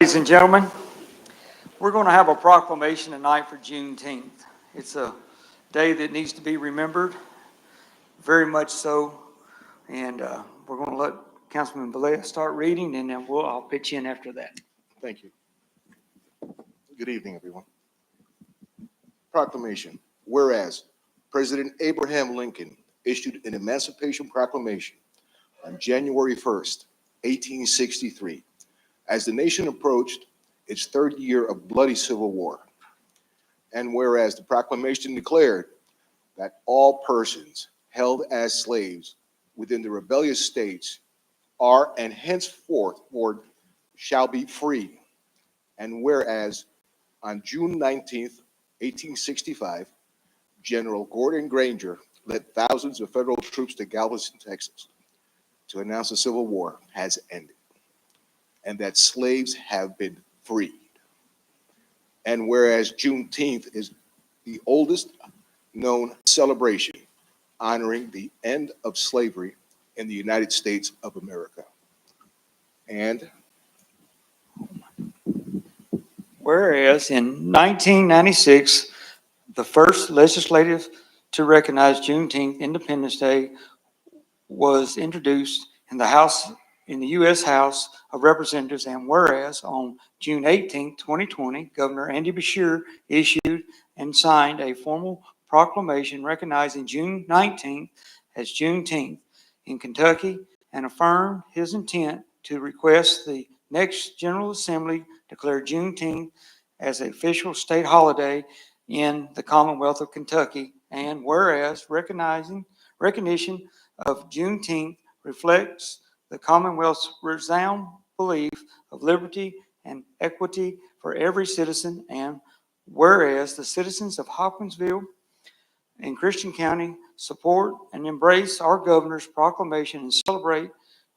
Ladies and gentlemen, we're going to have a proclamation tonight for Juneteenth. It's a day that needs to be remembered, very much so. And we're going to let Councilman Balea start reading, and then I'll pitch in after that. Thank you. Good evening, everyone. Proclamation. Whereas President Abraham Lincoln issued an Emancipation Proclamation on January 1st, 1863, as the nation approached its third year of bloody civil war. And whereas the proclamation declared that all persons held as slaves within the rebellious states are and henceforth shall be free. And whereas on June 19th, 1865, General Gordon Granger led thousands of federal troops to Galveston, Texas, to announce the Civil War has ended, and that slaves have been freed. And whereas Juneteenth is the oldest known celebration honoring the end of slavery in the United States of America. And whereas in 1996, the first legislative to recognize Juneteenth Independence Day was introduced in the U.S. House of Representatives, and whereas on June 18, 2020, Governor Andy Beshear issued and signed a formal proclamation recognizing June 19th as Juneteenth in Kentucky and affirmed his intent to request the next General Assembly declare Juneteenth as an official state holiday in the Commonwealth of Kentucky, and whereas recognition of Juneteenth reflects the Commonwealth's resounding belief of liberty and equity for every citizen, and whereas the citizens of Hopkinsville and Christian County support and embrace our governor's proclamation and celebrate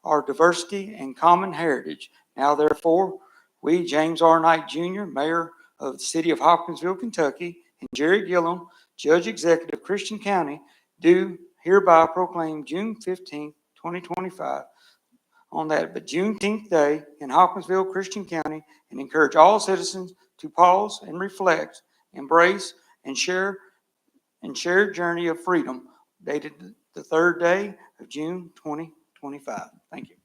our diversity and common heritage. Now, therefore, we, James R. Knight Jr., Mayor of the City of Hopkinsville, Kentucky, and Jerry Gillum, Judge Executive, Christian County, do hereby proclaim June 15, 2025 on that but Juneteenth Day in Hopkinsville, Christian County, and encourage all citizens to pause and reflect, embrace, and share journey of freedom, dated the third day of June 2025. Thank you.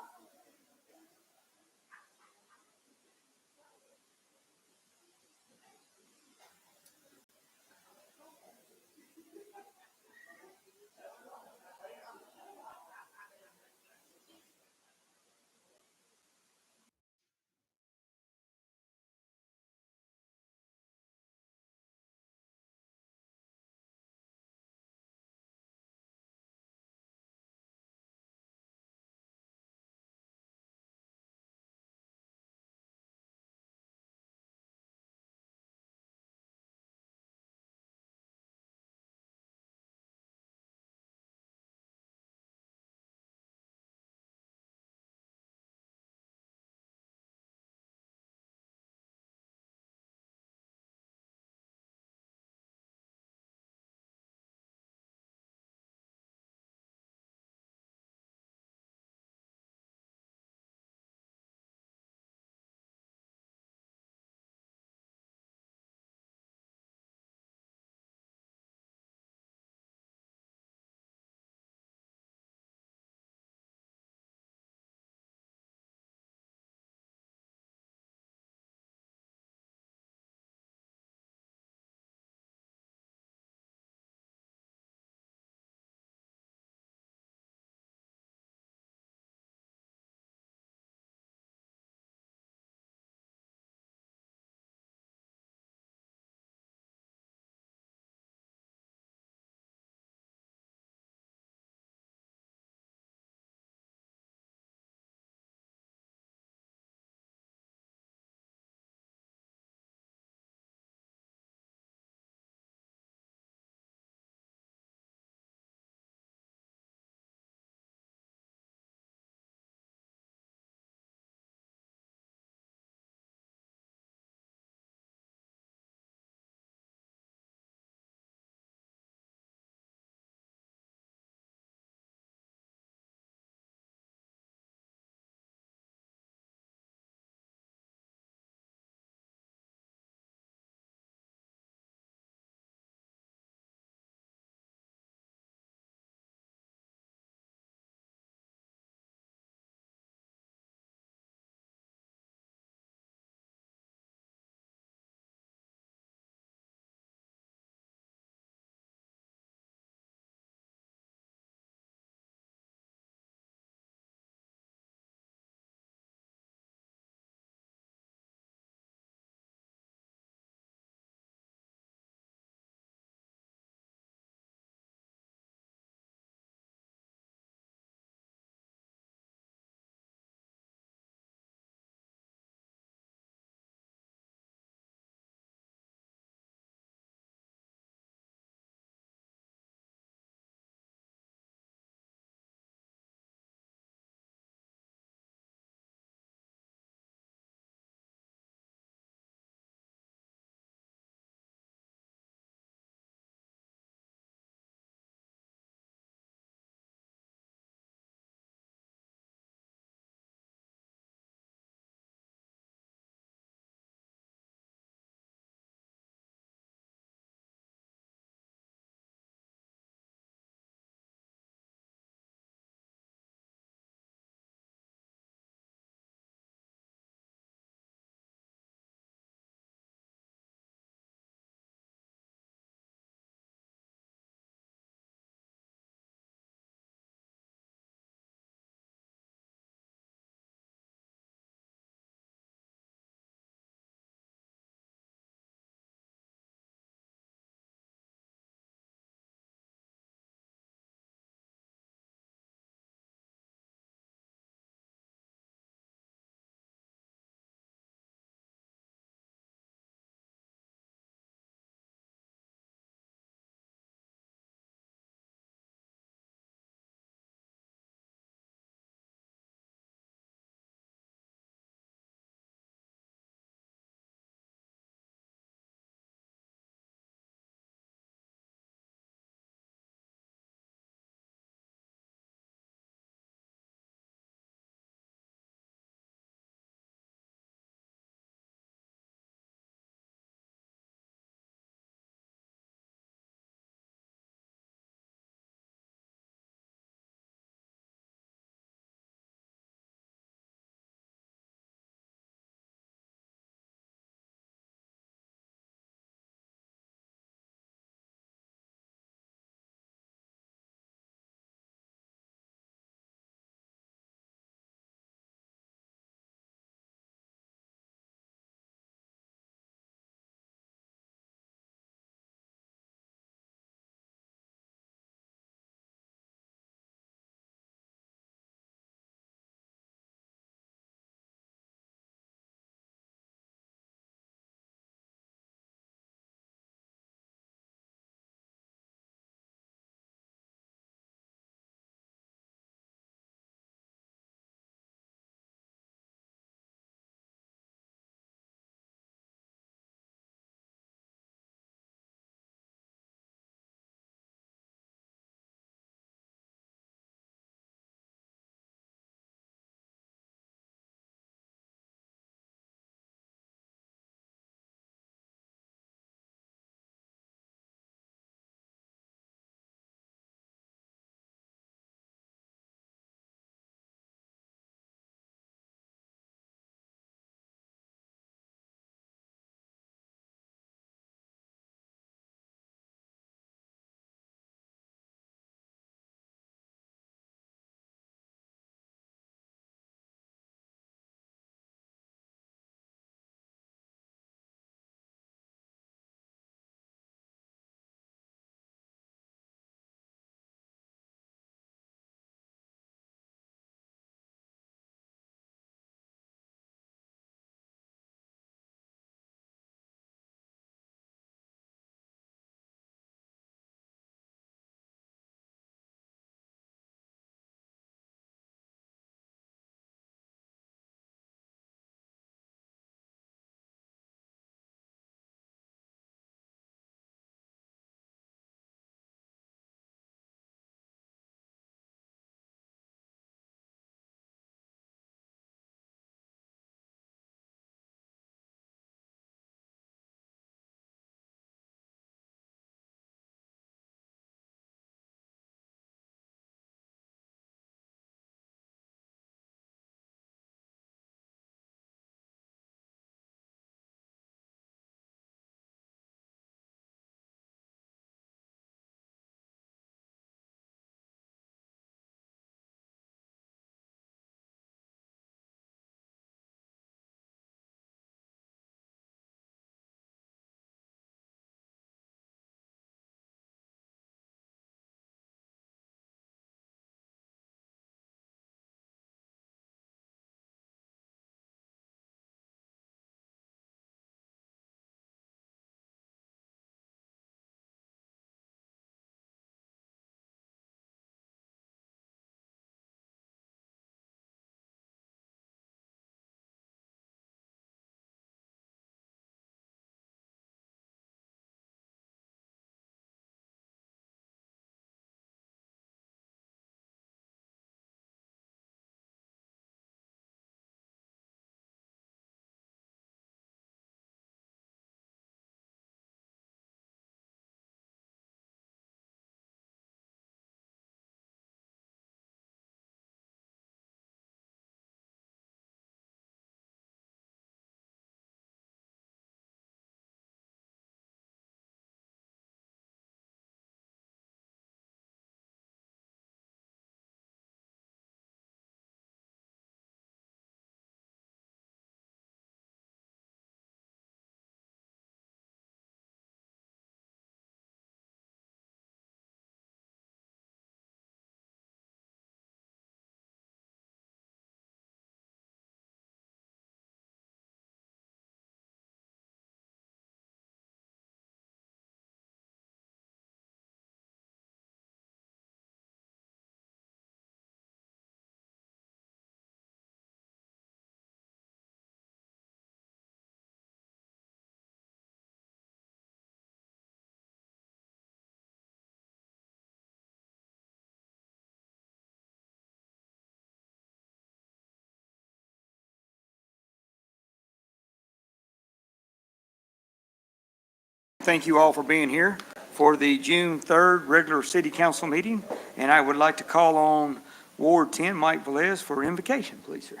thank you all for being here for the June 3rd regular city council meeting. And I would like to call on Ward 10, Mike Velez, for invocation, please, sir.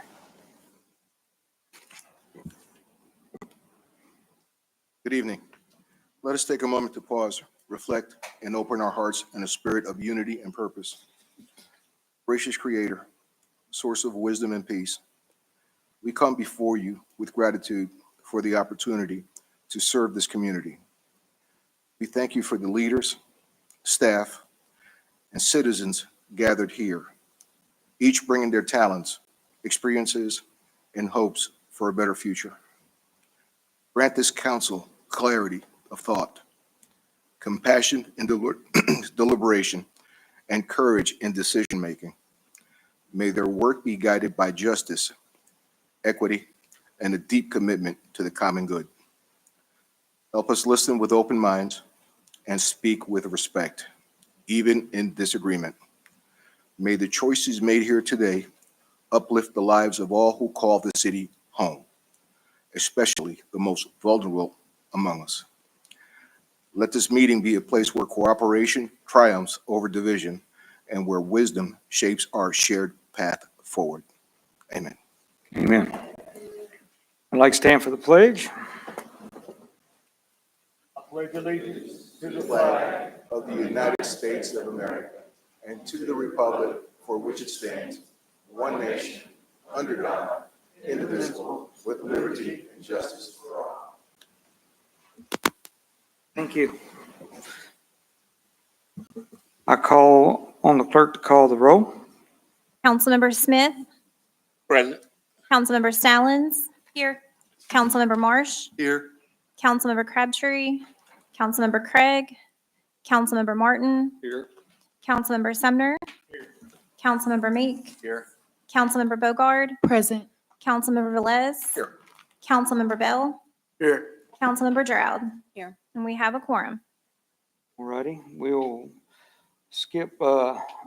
Good evening. Let us take a moment to pause, reflect, and open our hearts in a spirit of unity and purpose. Gracious Creator, source of wisdom and peace, we come before you with gratitude for the opportunity to serve this community. We thank you for the leaders, staff, and citizens gathered here, each bringing their talents, experiences, and hopes for a better future. Grant this council clarity of thought, compassion in deliberation, and courage in decision-making. May their work be guided by justice, equity, and a deep commitment to the common good. Help us listen with open minds and speak with respect, even in disagreement. May the choices made here today uplift the lives of all who call the city home, especially the most vulnerable among us. Let this meeting be a place where cooperation triumphs over division and where wisdom shapes our shared path forward. Amen. Amen. I'd like to stand for the pledge. I pledge allegiance to the flag of the United States of America and to the republic for which it stands, one nation, under God, indivisible, with liberty and justice for all. Thank you. I call on the clerk to call the roll. Councilmember Smith, Present. Councilmember Stallings. Here. Councilmember Marsh, Here. Councilmember Crabtree, Councilmember Craig, Councilmember Martin, Here. Councilmember Sumner, Councilmember Meek, Here. Councilmember Bogard, Present. Councilmember Velez, Here. Councilmember Bell, Here. Councilmember Drought. Here. And we have a quorum. All righty, we'll skip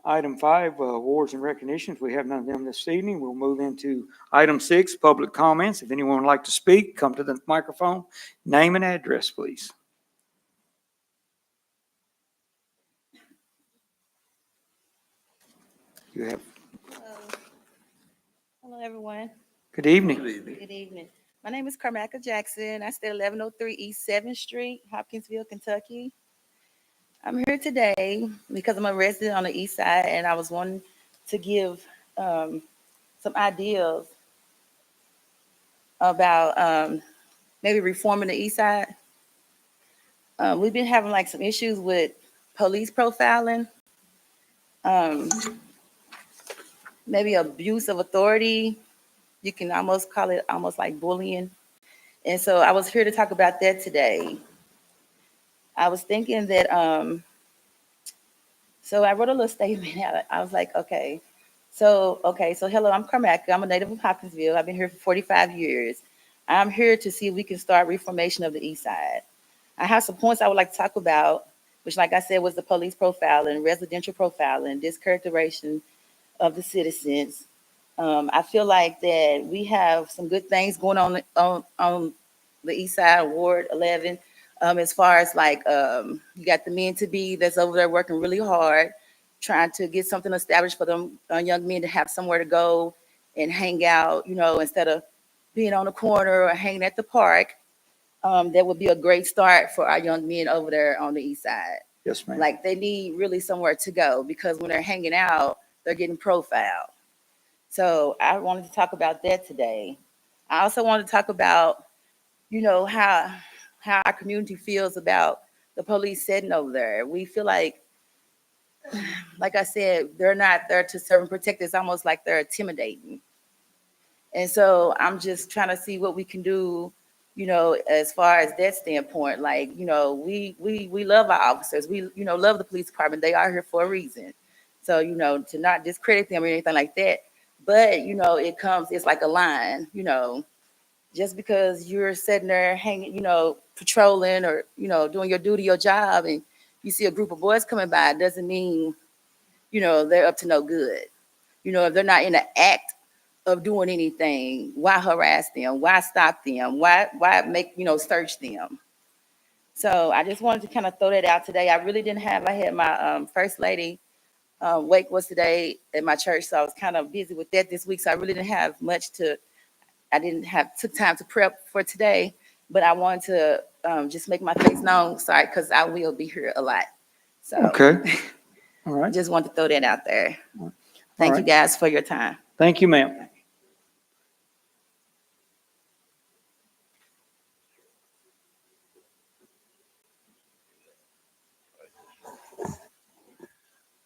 item 5, awards and recognitions. We have none of them this evening. We'll move into item 6, public comments. If anyone would like to speak, come to the microphone. Name and address, please. You have, Hello, everyone. good evening. Good evening. My name is Carmaca Jackson. I stay at 1103 East 7th Street, Hopkinsville, Kentucky. I'm here today because I'm a resident on the east side, and I was wanting to give some ideas about maybe reforming the east side. We've been having like some issues with police profiling, maybe abuse of authority. You can almost call it almost like bullying. And so I was here to talk about that today. I was thinking that, so I wrote a little statement out. I was like, okay, so hello, I'm Carmack. I'm a native of Hopkinsville. I've been here for 45 years. I'm here to see if we can start reformation of the east side. I have some points I would like to talk about, which like I said, was the police profiling, residential profiling, discharacterization of the citizens. I feel like that we have some good things going on the east side, Ward 11, as far as like you got the men to be that's over there working really hard, trying to get something established for them young men to have somewhere to go and hang out, you know, instead of being on the corner or hanging at the park. That would be a great start for our young men over there on the east side. Yes, ma'am. Like they need really somewhere to go because when they're hanging out, they're getting profiled. So I wanted to talk about that today. I also wanted to talk about, you know, how our community feels about the police sitting over there. We feel like I said, they're not there to serve and protect. It's almost like they're intimidating. And so I'm just trying to see what we can do, you know, as far as that standpoint. Like, you know, we love our officers. We, you know, love the police department. They are here for a reason. So, you know, to not discredit them or anything like that. But, you know, it's like a line, you know, just because you're sitting there hanging, you know, patrolling or, you know, doing your duty, your job, and you see a group of boys coming by, doesn't mean, you know, they're up to no good. You know, if they're not in the act of doing anything, why harass them? Why stop them? Why make, you know, search them? So I just wanted to kind of throw that out today. I really didn't have, I had my First Lady wake was today at my church, so I was kind of busy with that this week. So I really didn't have much I didn't have, took time to prep for today, but I wanted to just make my face known, sorry, because I will be here a lot. So Okay. All right. just wanted to throw that out there. All Thank you right. guys for your time. Thank you, ma'am.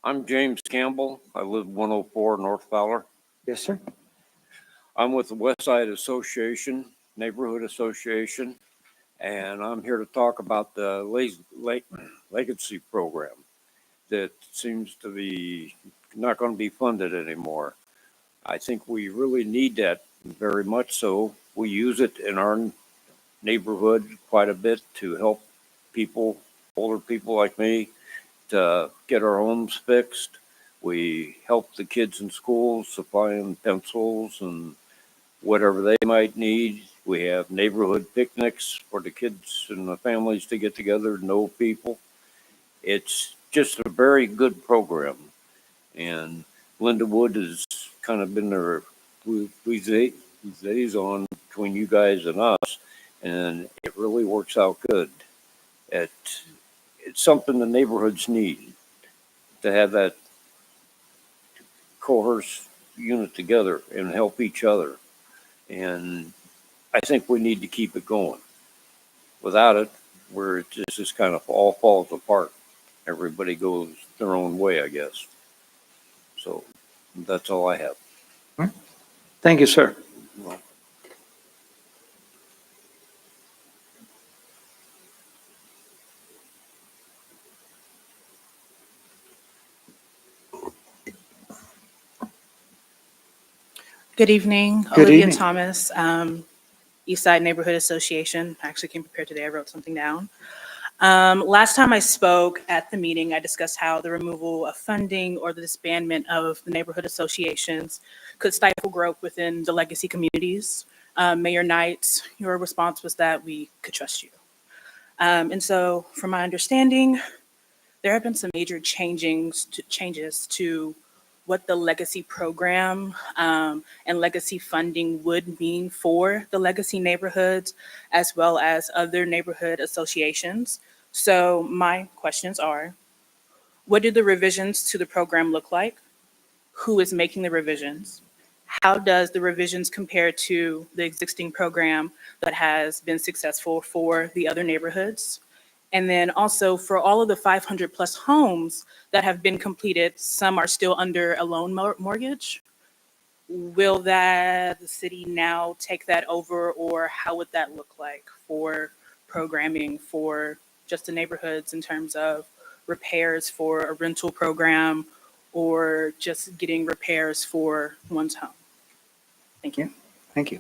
I'm James Campbell. I live 104 North Fowler. Yes, sir. I'm with the West Side Association, Neighborhood Association, and I'm here to talk about the legacy program that seems to be not going to be funded anymore. I think we really need that very much so. We use it in our neighborhood quite a bit to help people, older people like me, to get our homes fixed. We help the kids in schools, supplying pencils and whatever they might need. We have neighborhood picnics for the kids and the families to get together, know people. It's just a very good program. And Linda Wood has kind of been the liaison between you guys and us, and it really works out good. It's something the neighborhoods need, to have that coerce unit together and help each other. And I think we need to keep it going. Without it, where it just kind of all falls apart. Everybody goes their own way, I guess. So that's all I have. Thank you, sir. Good evening. Good Olivia evening. Thomas, Eastside Neighborhood Association. I actually came prepared today. I wrote something down. Last time I spoke at the meeting, I discussed how the removal of funding or the disbandment of the neighborhood associations could stifle growth within the legacy communities. Mayor Knight, your response was that we could trust you. And so from my understanding, there have been some major changes to what the legacy program and legacy funding would mean for the legacy neighborhoods, as well as other neighborhood associations. So my questions are, what do the revisions to the program look like? Who is making the revisions? How does the revisions compare to the existing program that has been successful for the other neighborhoods? And then also for all of the 500 plus homes that have been completed, some are still under a loan mortgage. Will the city now take that over, or how would that look like for programming for just the neighborhoods in terms of repairs for a rental program or just getting repairs for one's home? Thank you. Thank you.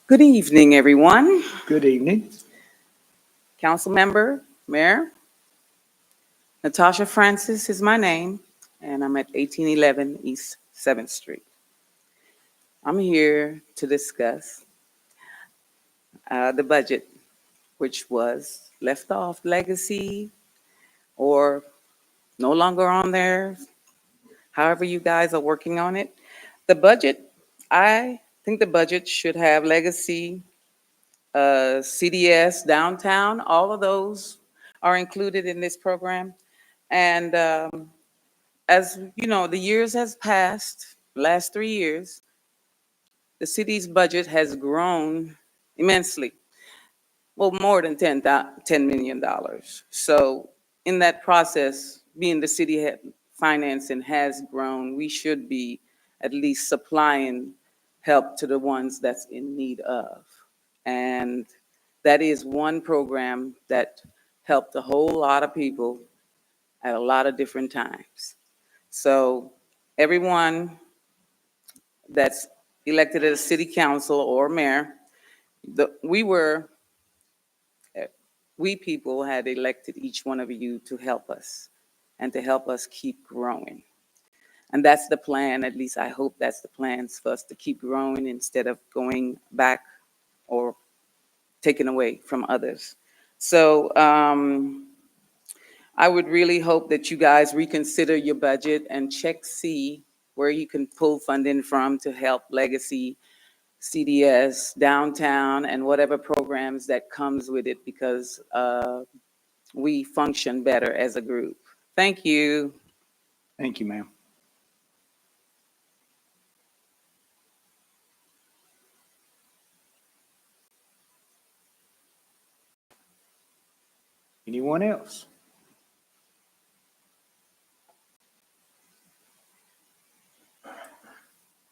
Good evening, everyone. Good evening. Council member, Mayor. Natasha Francis is my name, and I'm at 1811 East 7th Street. I'm here to discuss the budget, which was left off legacy or no longer on there, however you guys are working on it. The budget, I think the budget should have legacy, CDS, downtown, all of those are included in this program. And as you know, the years has passed, last 3 years, the city's budget has grown immensely. Well, more than $10 million. So in that process, being the city financing has grown, we should be at least supplying help to the ones that's in need of. And that is one program that helped a whole lot of people at a lot of different times. So everyone that's elected as city council or mayor, we were we people had elected each one of you to help us and to help us keep growing. And that's the plan, at least I hope that's the plan, for us to keep growing instead of going back or taken away from others. So I would really hope that you guys reconsider your budget and see where you can pull funding from to help Legacy, CDS, downtown, and whatever programs that comes with it, because we function better as a group. Thank you. Thank you, ma'am. Anyone else?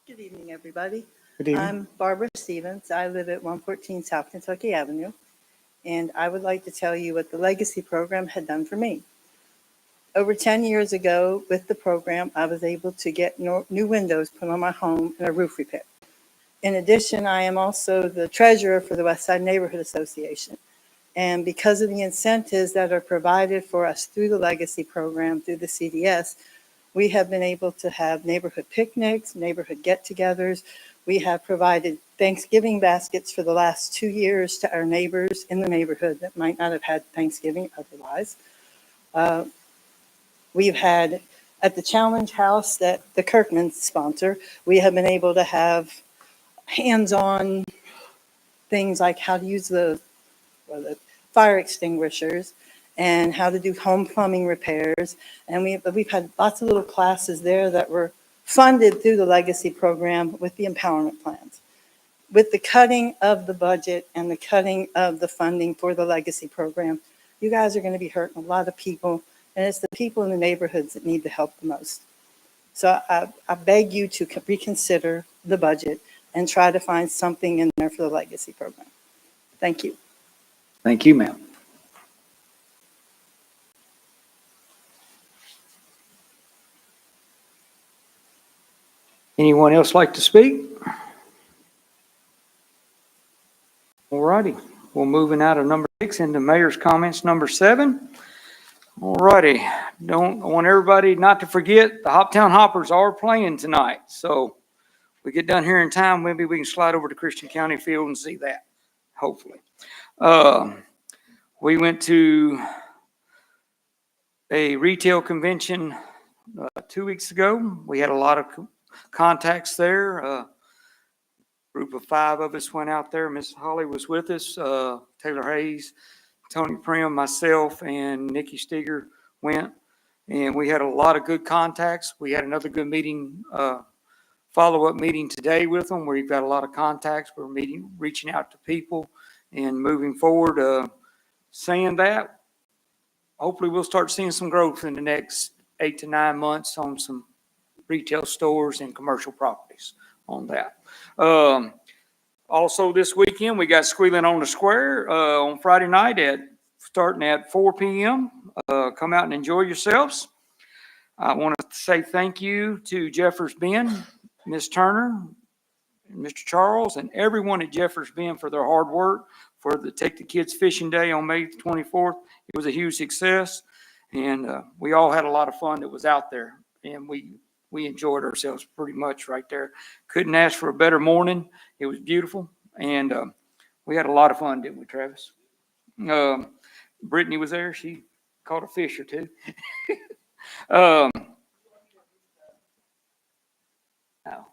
Good evening, everybody. Good evening. I'm Barbara Stevens. I live at 114 South Kentucky Avenue, and I would like to tell you what the Legacy program had done for me. Over 10 years ago, with the program, I was able to get new windows put on my home and a roof repair. In addition, I am also the treasurer for the West Side Neighborhood Association. And because of the incentives that are provided for us through the Legacy program, through the CDS, we have been able to have neighborhood picnics, neighborhood get-togethers. We have provided Thanksgiving baskets for the last 2 years to our neighbors in the neighborhood that might not have had Thanksgiving otherwise. We've had at the Challenge House that the Kirkmans sponsor, we have been able to have hands-on things like how to use the fire extinguishers and how to do home plumbing repairs. And we've had lots of little classes there that were funded through the Legacy program with the empowerment plans. With the cutting of the budget and the cutting of the funding for the Legacy program, you guys are going to be hurting a lot of people, and it's the people in the neighborhoods that need the help the most. So I beg you to reconsider the budget and try to find something in there for the Legacy program. Thank you. Thank you, ma'am. Anyone else like to speak? All righty, we're moving out of number 6 into mayor's comments, number 7. All righty, I want everybody not to forget the Hoptown Hoppers are playing tonight. So we get done here in time, maybe we can slide over to Christian County Field and see that, hopefully. We went to a retail convention 2 weeks ago. We had a lot of contacts there. Group of 5 of us went out there. Miss Holly was with us. Taylor Hayes, Tony Prim, myself, and Nikki Steger went. And we had a lot of good contacts. We had another good meeting, follow-up meeting today with them where you've got a lot of contacts. We're reaching out to people and moving forward. Saying that, hopefully we'll start seeing some growth in the next 8 to 9 months on some retail stores and commercial properties on that. Also this weekend, we got Squealing on the Square on Friday night starting at 4 p.m. Come out and enjoy yourselves. I want to say thank you to Jeffers Ben, Miss Turner, Mr. Charles, and everyone at Jeffers Ben for their hard work for the Take the Kids Fishing Day on May 24th. It was a huge success, and we all had a lot of fun that was out there, and we enjoyed ourselves pretty much right there. Couldn't ask for a better morning. It was beautiful, and we had a lot of fun, didn't we, Travis? Brittany was there. She caught a fish or two. Oh,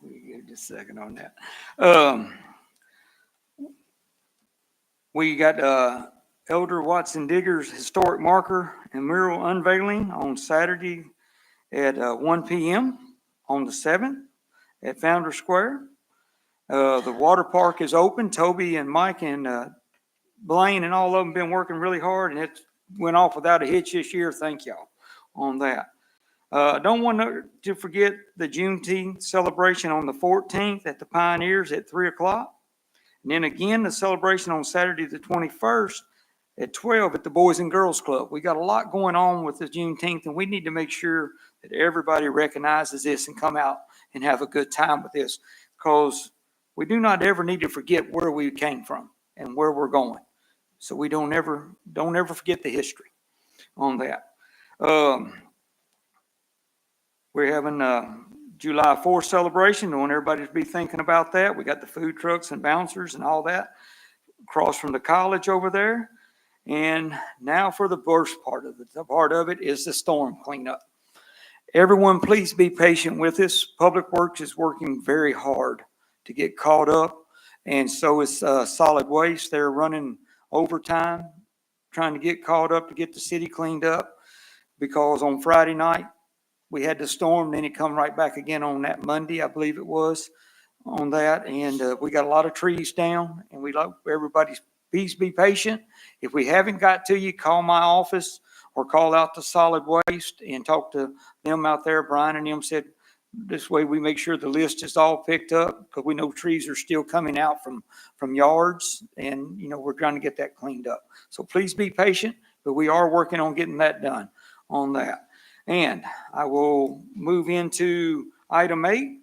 we give just a second on that. We got Elder Watson Digger's historic marker and mural unveiling on Saturday at 1 p.m. on the 7th at Founder Square. The water park is open. Toby and Mike and Blaine and all of them been working really hard, and it went off without a hitch this year. Thank y'all on that. Don't want to forget the Juneteenth celebration on the 14th at the Pioneers at 3 o'clock. And then again, the celebration on Saturday the 21st at 12 at the Boys and Girls Club. We got a lot going on with the Juneteenth, and we need to make sure that everybody recognizes this and come out and have a good time with this, because we do not ever need to forget where we came from and where we're going. So we don't ever forget the history on that. We're having July 4th celebration. I want everybody to be thinking about that. We got the food trucks and bouncers and all that across from the college over there. And now for the worst part of it. The part of it is the storm cleanup. Everyone, please be patient with us. Public Works is working very hard to get caught up, and so is Solid Waste. They're running overtime, trying to get caught up to get the city cleaned up, because on Friday night, we had the storm, then it come right back again on that Monday, I believe it was, on that, and we got a lot of trees down, and we like everybody, please be patient. If we haven't got to you, call my office or call out to Solid Waste and talk to them out there. Brian and them said this way we make sure the list is all picked up, because we know trees are still coming out from yards, and we're trying to get that cleaned up. So please be patient, but we are working on getting that done on that. And I will move into item 8.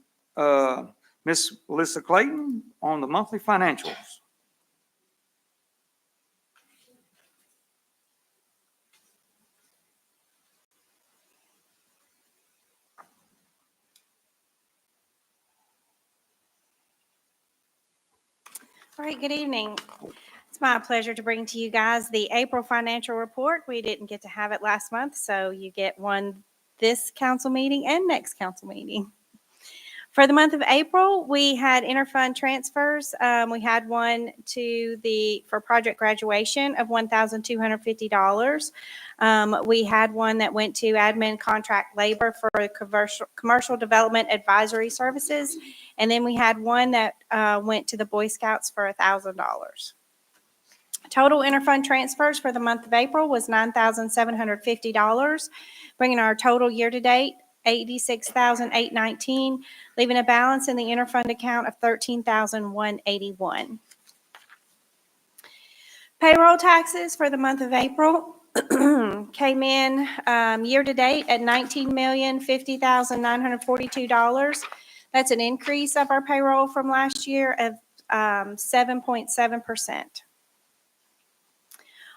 Miss Melissa Clayton on the monthly financials. All right, good evening. It's my pleasure to bring to you guys the April financial report. We didn't get to have it last month, so you get one this council meeting and next council meeting. For the month of April, we had interfund transfers. We had one for project graduation of $1,250. We had one that went to admin contract labor for commercial development advisory services. And then we had one that went to the Boy Scouts for $1,000. Total interfund transfers for the month of April was $9,750, bringing our total year-to-date $86,819, leaving a balance in the interfund account of $13,181. Payroll taxes for the month of April came in year-to-date at $19,050,942. That's an increase of our payroll from last year of 7.7%.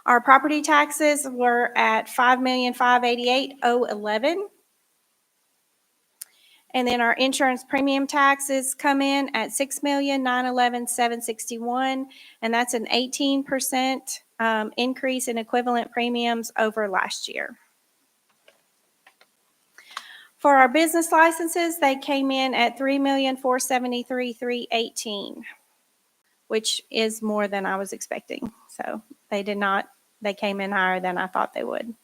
Our property taxes were at $5,588,011. And then our insurance premium taxes come in at $6,911,761, and that's an 18% increase in equivalent premiums over last year. For our business licenses, they came in at $3,473,318, which is more than I was expecting. So they came in higher than I thought they would.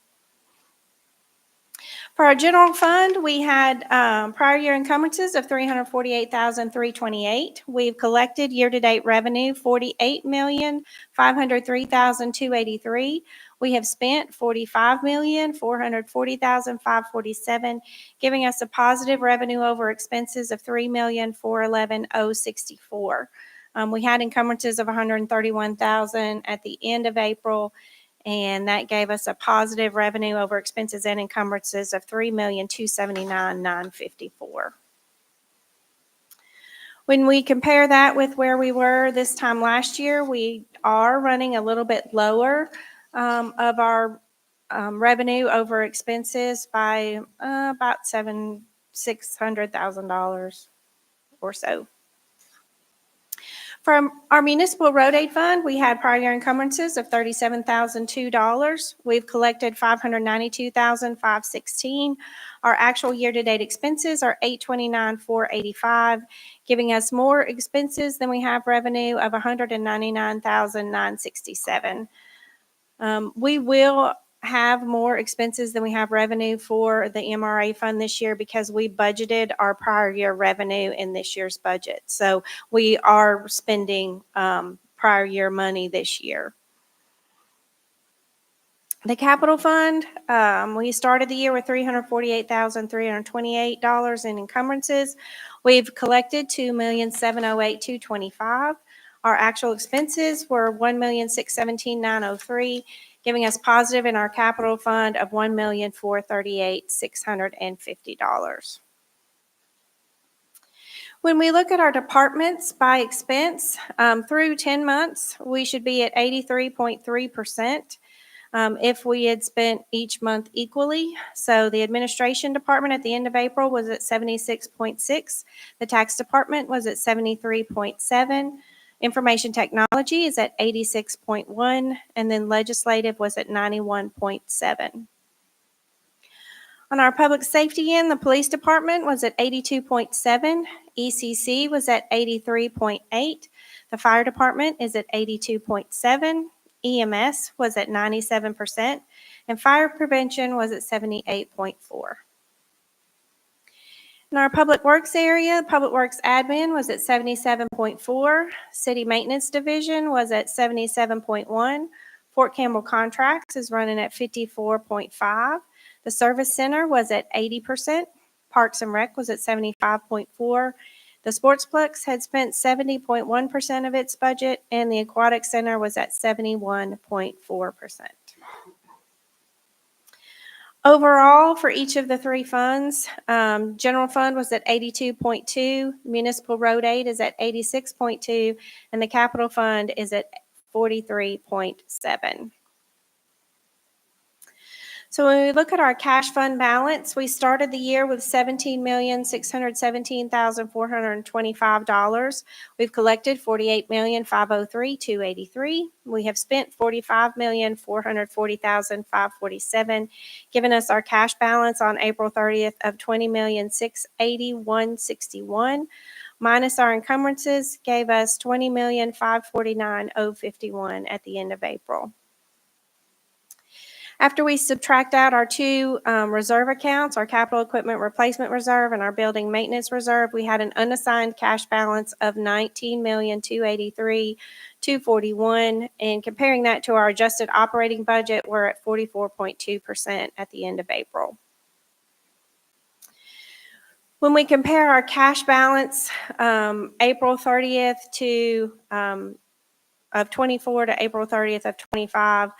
For our general fund, we had prior year encumbrances of $348,328. We've collected year-to-date revenue $48,503,283. We have spent $45,440,547, giving us a positive revenue over expenses of $3,411,064. We had encumbrances of $131,000 at the end of April, and that gave us a positive revenue over expenses and encumbrances of $3,279,954. When we compare that with where we were this time last year, we are running a little bit lower of our revenue over expenses by about $600,000 or so. From our municipal road aid fund, we had prior year encumbrances of $37,002. We've collected $592,516. Our actual year-to-date expenses are $829,485, giving us more expenses than we have revenue of $199,967. We will have more expenses than we have revenue for the MRA fund this year because we budgeted our prior year revenue in this year's budget. So we are spending prior year money this year. The capital fund, we started the year with $348,328 in encumbrances. We've collected $2,708,225. Our actual expenses were $1,617,903, giving us positive in our capital fund of $1,438,650. When we look at our departments by expense, through 10 months, we should be at 83.3%. If we had spent each month equally. So the administration department at the end of April was at 76.6. The tax department was at 73.7. Information technology is at 86.1, and then legislative was at 91.7. On our public safety end, the police department was at 82.7. ECC was at 83.8. The fire department is at 82.7. EMS was at 97%, and fire prevention was at 78.4. In our public works area, public works admin was at 77.4. City maintenance division was at 77.1. Fort Campbell contracts is running at 54.5. The service center was at 80%. Parks and Rec was at 75.4. The Sportsplex had spent 70.1% of its budget, and the Aquatic Center was at 71.4%. Overall, for each of the three funds, general fund was at 82.2, municipal road aid is at 86.2, and the capital fund is at 43.7. So when we look at our cash fund balance, we started the year with $17,617,425. We've collected $48,503,283. We have spent $45,440,547, giving us our cash balance on April 30th of $20,681,61. Minus our encumbrances gave us $20,549,051 at the end of April. After we subtract out our two reserve accounts, our capital equipment replacement reserve and our building maintenance reserve, we had an unassigned cash balance of $19,283,241. And comparing that to our adjusted operating budget, we're at 44.2% at the end of April. When we compare our cash balance April 30th to of 24 to April 30th of 25,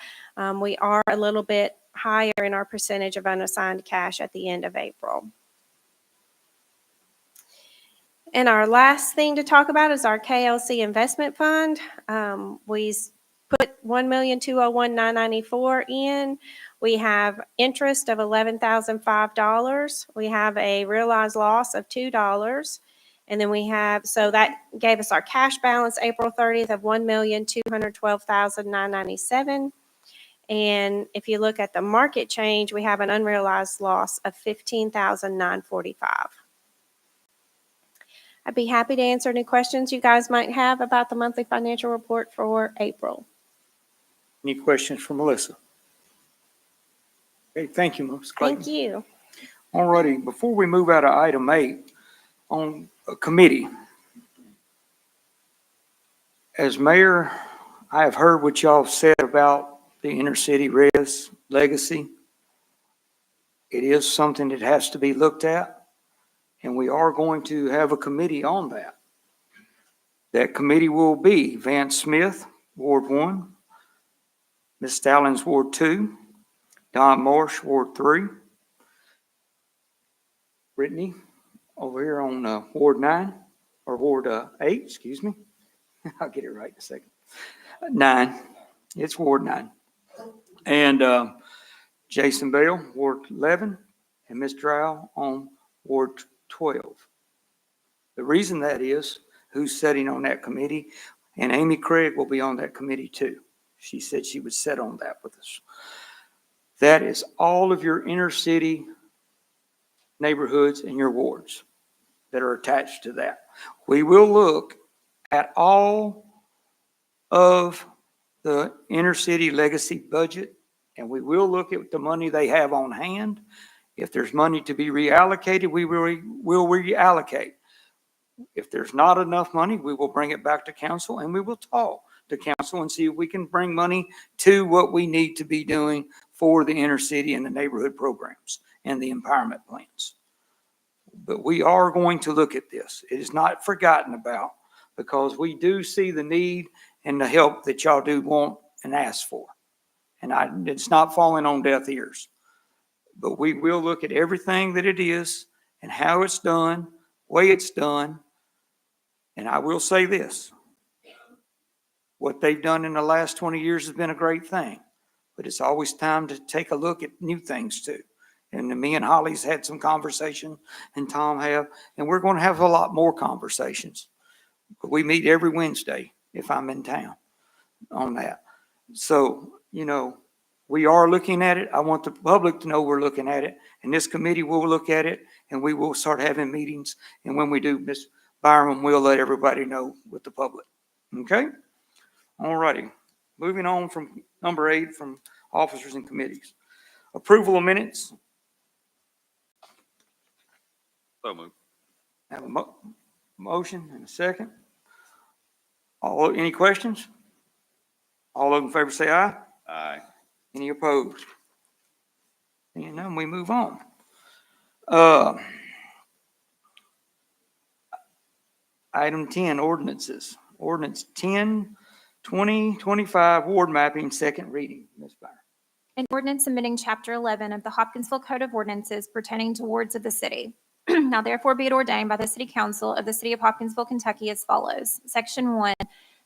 we are a little bit higher in our percentage of unassigned cash at the end of April. And our last thing to talk about is our KLC investment fund. We put $1,201,994 in. We have interest of $11,005. We have a realized loss of $2. And then we have, so that gave us our cash balance April 30th of $1,212,997. And if you look at the market change, we have an unrealized loss of $15,945. I'd be happy to answer any questions you guys might have about the monthly financial report for April. Any questions for Melissa? Okay, thank you, Ms. Clayton. Thank you. All righty, before we move out of item 8 on a committee, as mayor, I have heard what y'all said about the inner city res legacy. It is something that has to be looked at, and we are going to have a committee on that. That committee will be Vance Smith, Ward 1, Ms. Stallings, Ward 2, Don Marsh, Ward 3, Brittany over here on Ward 9, or Ward 8, excuse me. I'll get it right in a second. 9, it's Ward 9. And Jason Bell, Ward 11, and Ms. Drow on Ward 12. The reason that is, who's sitting on that committee, and Amy Craig will be on that committee too. She said she would sit on that with us. That is all of your inner city neighborhoods and your wards that are attached to that. We will look at all of the inner city legacy budget, and we will look at the money they have on hand. If there's money to be reallocated, we will reallocate. If there's not enough money, we will bring it back to council, and we will talk to council and see if we can bring money to what we need to be doing for the inner city and the neighborhood programs and the empowerment plans. But we are going to look at this. It is not forgotten about, because we do see the need and the help that y'all do want and ask for. And it's not falling on deaf ears. But we will look at everything that it is and how it's done, way it's done, And I will say this, what they've done in the last 20 years has been a great thing, but it's always time to take a look at new things too. And me and Holly's had some conversation, and Tom have, and we're going to have a lot more conversations. We meet every Wednesday if I'm in town on that. So, we are looking at it. I want the public to know we're looking at it, and this committee will look at it, and we will start having meetings. And when we do, Ms. Byram will let everybody know with the public. Okay? All righty. Moving on from number 8, from officers and committees. Approval of minutes. So moved. Have a motion and a second. Any questions? All those in favor say aye. Aye. Any opposed? Seeing none, we move on. Item 10, ordinances. Ordinance 10, 2025, ward mapping, second reading. Ms. Byron. An ordinance amending Chapter 11 of the Hopkinsville Code of Ordinances pertaining to wards of the city. Now therefore be it ordained by the City Council of the City of Hopkinsville, Kentucky as follows. Section 1,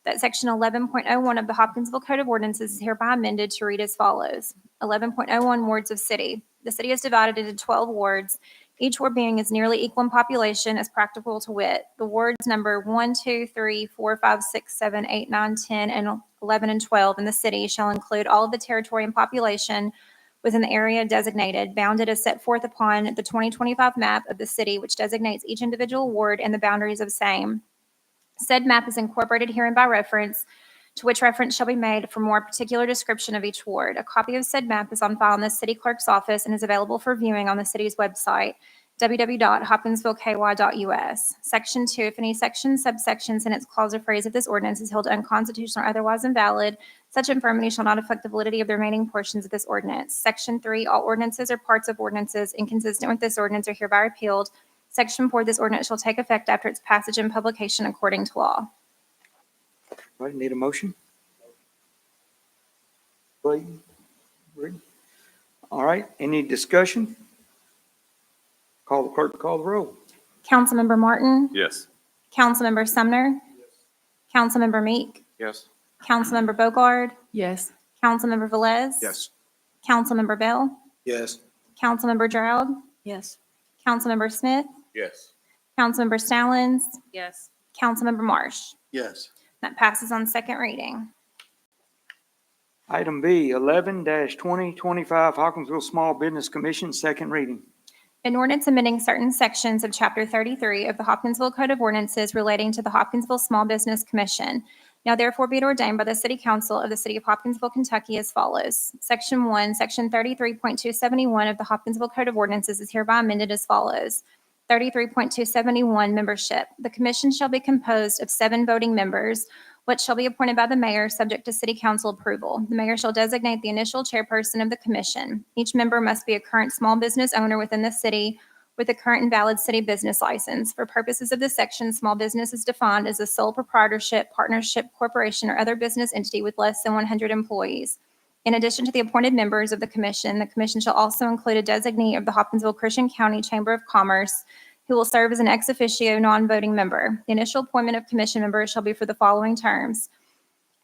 that Section 11.01 of the Hopkinsville Code of Ordinances is hereby amended to read as follows. 11.01 wards of city. The city is divided into 12 wards, each ward being as nearly equal in population as practical to wit. The wards number 1, 2, 3, 4, 5, 6, 7, 8, 9, 10, and 11 and 12 in the city shall include all of the territory and population within the area designated, bounded as set forth upon the 2025 map of the city, which designates each individual ward and the boundaries of same. Said map is incorporated herein by reference, to which reference shall be made for more particular description of each ward. A copy of said map is on file in the city clerk's office and is available for viewing on the city's website, www.hopkinsvilleky.us. Section 2, if any section, subsection, sentence, clause, or phrase of this ordinance is held unconstitutional or otherwise invalid, such infirmity shall not affect the validity of the remaining portions of this ordinance. Section 3, all ordinances or parts of ordinances inconsistent with this ordinance are hereby repealed. Section 4, this ordinance shall take effect after its passage and publication according to law. Right, need a motion? Clayton? Ready? All right, any discussion? Call the clerk to call the roll. Councilmember Martin? Yes. Councilmember Sumner? Councilmember Meek? Yes. Councilmember Bogard? Yes. Councilmember Velez? Yes. Councilmember Bell? Yes. Councilmember Drought? Yes. Councilmember Smith? Yes. Councilmember Stallings? Yes. Councilmember Marsh? Yes. That passes on second reading. Item B, 11-2025, Hopkinsville Small Business Commission, second reading. An ordinance amending certain sections of Chapter 33 of the Hopkinsville Code of Ordinances relating to the Hopkinsville Small Business Commission. Now therefore be it ordained by the City Council of the City of Hopkinsville, Kentucky as follows. Section 1, Section 33.271 of the Hopkinsville Code of Ordinances is hereby amended as follows. 33.271 Membership. The commission shall be composed of 7 voting members, which shall be appointed by the mayor, subject to city council approval. The mayor shall designate the initial chairperson of the commission. Each member must be a current small business owner within the city with a current and valid city business license. For purposes of this section, small business is defined as a sole proprietorship, partnership, corporation, or other business entity with less than 100 employees. In addition to the appointed members of the commission shall also include a designee of the Hopkinsville Christian County Chamber of Commerce, who will serve as an ex officio non-voting member. The initial appointment of commission members shall be for the following terms.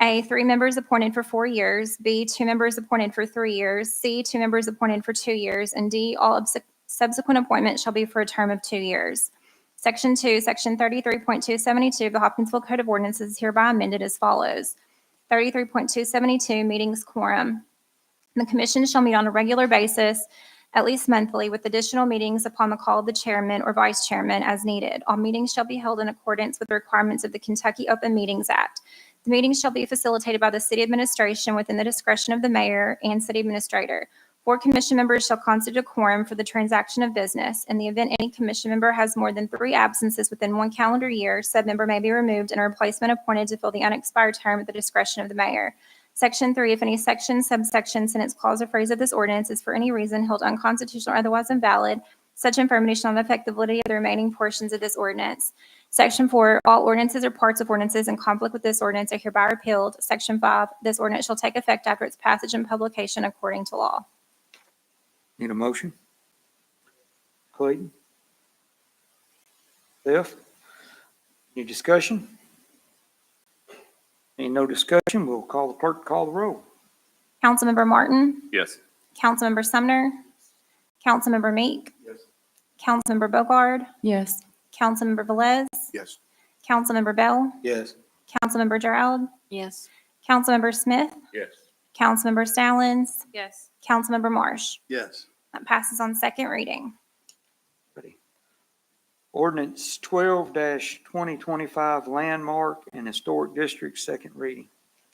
A, 3 members appointed for 4 years. B, 2 members appointed for 3 years. C, 2 members appointed for 2 years. And D, all subsequent appointments shall be for a term of 2 years. Section 2, Section 33.272 of the Hopkinsville Code of Ordinances is hereby amended as follows. 33.272 Meetings Quorum. The commission shall meet on a regular basis, at least monthly, with additional meetings upon the call of the chairman or vice chairman as needed. All meetings shall be held in accordance with the requirements of the Kentucky Open Meetings Act. The meetings shall be facilitated by the city administration within the discretion of the mayor and city administrator. 4 commission members shall constitute a quorum for the transaction of business. In the event any commission member has more than 3 absences within 1 calendar year, said member may be removed and a replacement appointed to fill the unexpired term at the discretion of the mayor. Section 3, if any section, subsection, sentence, clause, or phrase of this ordinance is for any reason held unconstitutional or otherwise invalid, such infirmity shall not affect the validity of the remaining portions of this ordinance. Section 4, all ordinances or parts of ordinances in conflict with this ordinance are hereby repealed. Section 5, this ordinance shall take effect after its passage and publication according to law. Need a motion? Clayton? Cliff? Any discussion? Any no discussion, we'll call the clerk to call the roll. Councilmember Martin, Yes. Councilmember Sumner, Councilmember Meek, Yes. Councilmember Bogard, Yes. Councilmember Velez, Yes. Councilmember Bell, Yes. Councilmember Gerald, Yes. Councilmember Smith, Yes. Councilmember Stallings, Yes. Councilmember Marsh. Yes. That passes on second reading. Ready. Ordinance 12-2025 Landmark and Historic District, second reading.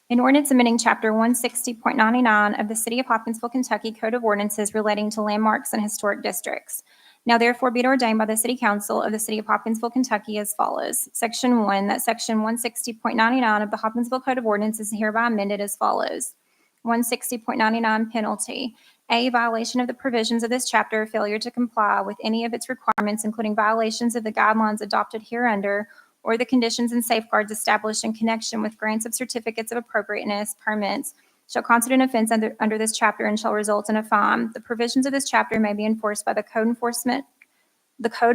An ordinance amending Chapter 160.99 of the City of Hopkinsville, Kentucky Code of Ordinances relating to landmarks and historic districts. Now therefore be it ordained by the City Council of the City of Hopkinsville, Kentucky as follows. Section 1, that Section 160.99 of the Hopkinsville Code of Ordinances is hereby amended as follows. 160.99 penalty. A, violation of the provisions of this chapter, failure to comply with any of its requirements, including violations of the guidelines adopted hereunder, or the conditions and safeguards established in connection with grants of certificates of appropriateness, permits, shall constitute an offense under this chapter and shall result in a fine. The provisions of this chapter may be enforced by the Code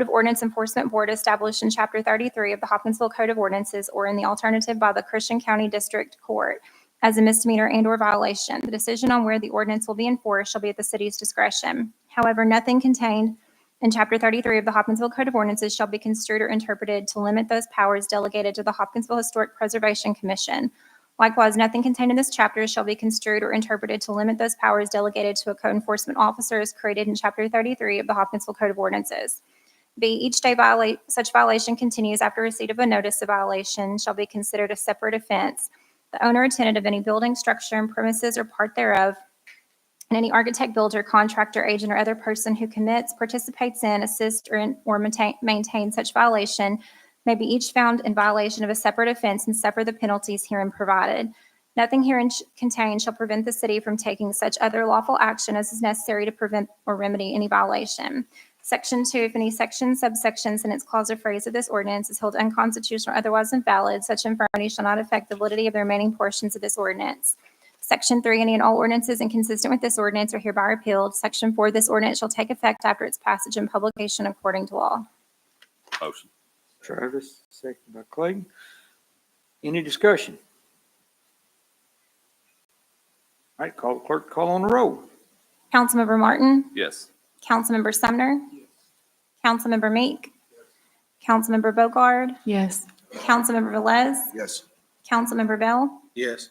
of Ordinance Enforcement Board established in Chapter 33 of the Hopkinsville Code of Ordinances, or in the alternative by the Christian County District Court as a misdemeanor and/or violation. The decision on where the ordinance will be enforced shall be at the city's discretion. However, nothing contained in Chapter 33 of the Hopkinsville Code of Ordinances shall be construed or interpreted to limit those powers delegated to the Hopkinsville Historic Preservation Commission. Likewise, nothing contained in this chapter shall be construed or interpreted to limit those powers delegated to a code enforcement officer as created in Chapter 33 of the Hopkinsville Code of Ordinances. B, each day such violation continues after receipt of a notice of violation shall be considered a separate offense. The owner or tenant of any building, structure, and premises or part thereof, and any architect, builder, contractor, agent, or other person who commits, participates in, assists, or maintains such violation may be each found in violation of a separate offense and suffer the penalties herein provided. Nothing herein contained shall prevent the city from taking such other lawful action as is necessary to prevent or remedy any violation. Section 2, if any section, subsections, and its clause or phrase of this ordinance is held unconstitutional or otherwise invalid, such infirmity shall not affect the validity of the remaining portions of this ordinance. Section 3, any and all ordinances inconsistent with this ordinance are hereby repealed. Section 4, this ordinance shall take effect after its passage and publication according to law. Motion. Travis, second by Clayton. Any discussion? All right, call the clerk to call on the roll. Councilmember Martin, Yes. Councilmember Sumner, Councilmember Meek, Councilmember Bogard, Yes. Councilmember Velez, Yes. Councilmember Bell, Yes.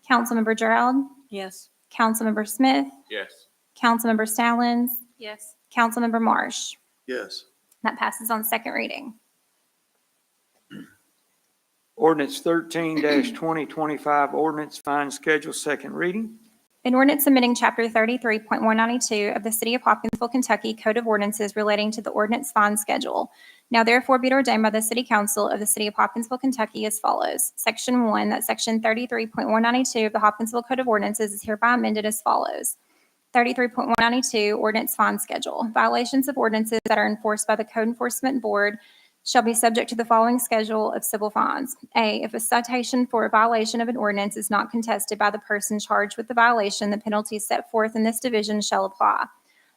Councilmember Gerald, Yes. Councilmember Smith, Yes. Councilmember Stallings, Yes. Councilmember Marsh. Yes. That passes on second reading. Ordinance 13-2025 ordinance fine schedule, second reading. An ordinance amending Chapter 33.192 of the City of Hopkinsville, Kentucky Code of Ordinances relating to the ordinance fine schedule. Now therefore be it ordained by the City Council of the City of Hopkinsville, Kentucky as follows. Section 1, that Section 33.192 of the Hopkinsville Code of Ordinances is hereby amended as follows. 33.192 Ordinance Fine Schedule. Violations of ordinances that are enforced by the Code Enforcement Board shall be subject to the following schedule of civil fines. A, if a citation for a violation of an ordinance is not contested by the person charged with the violation, the penalties set forth in this division shall apply.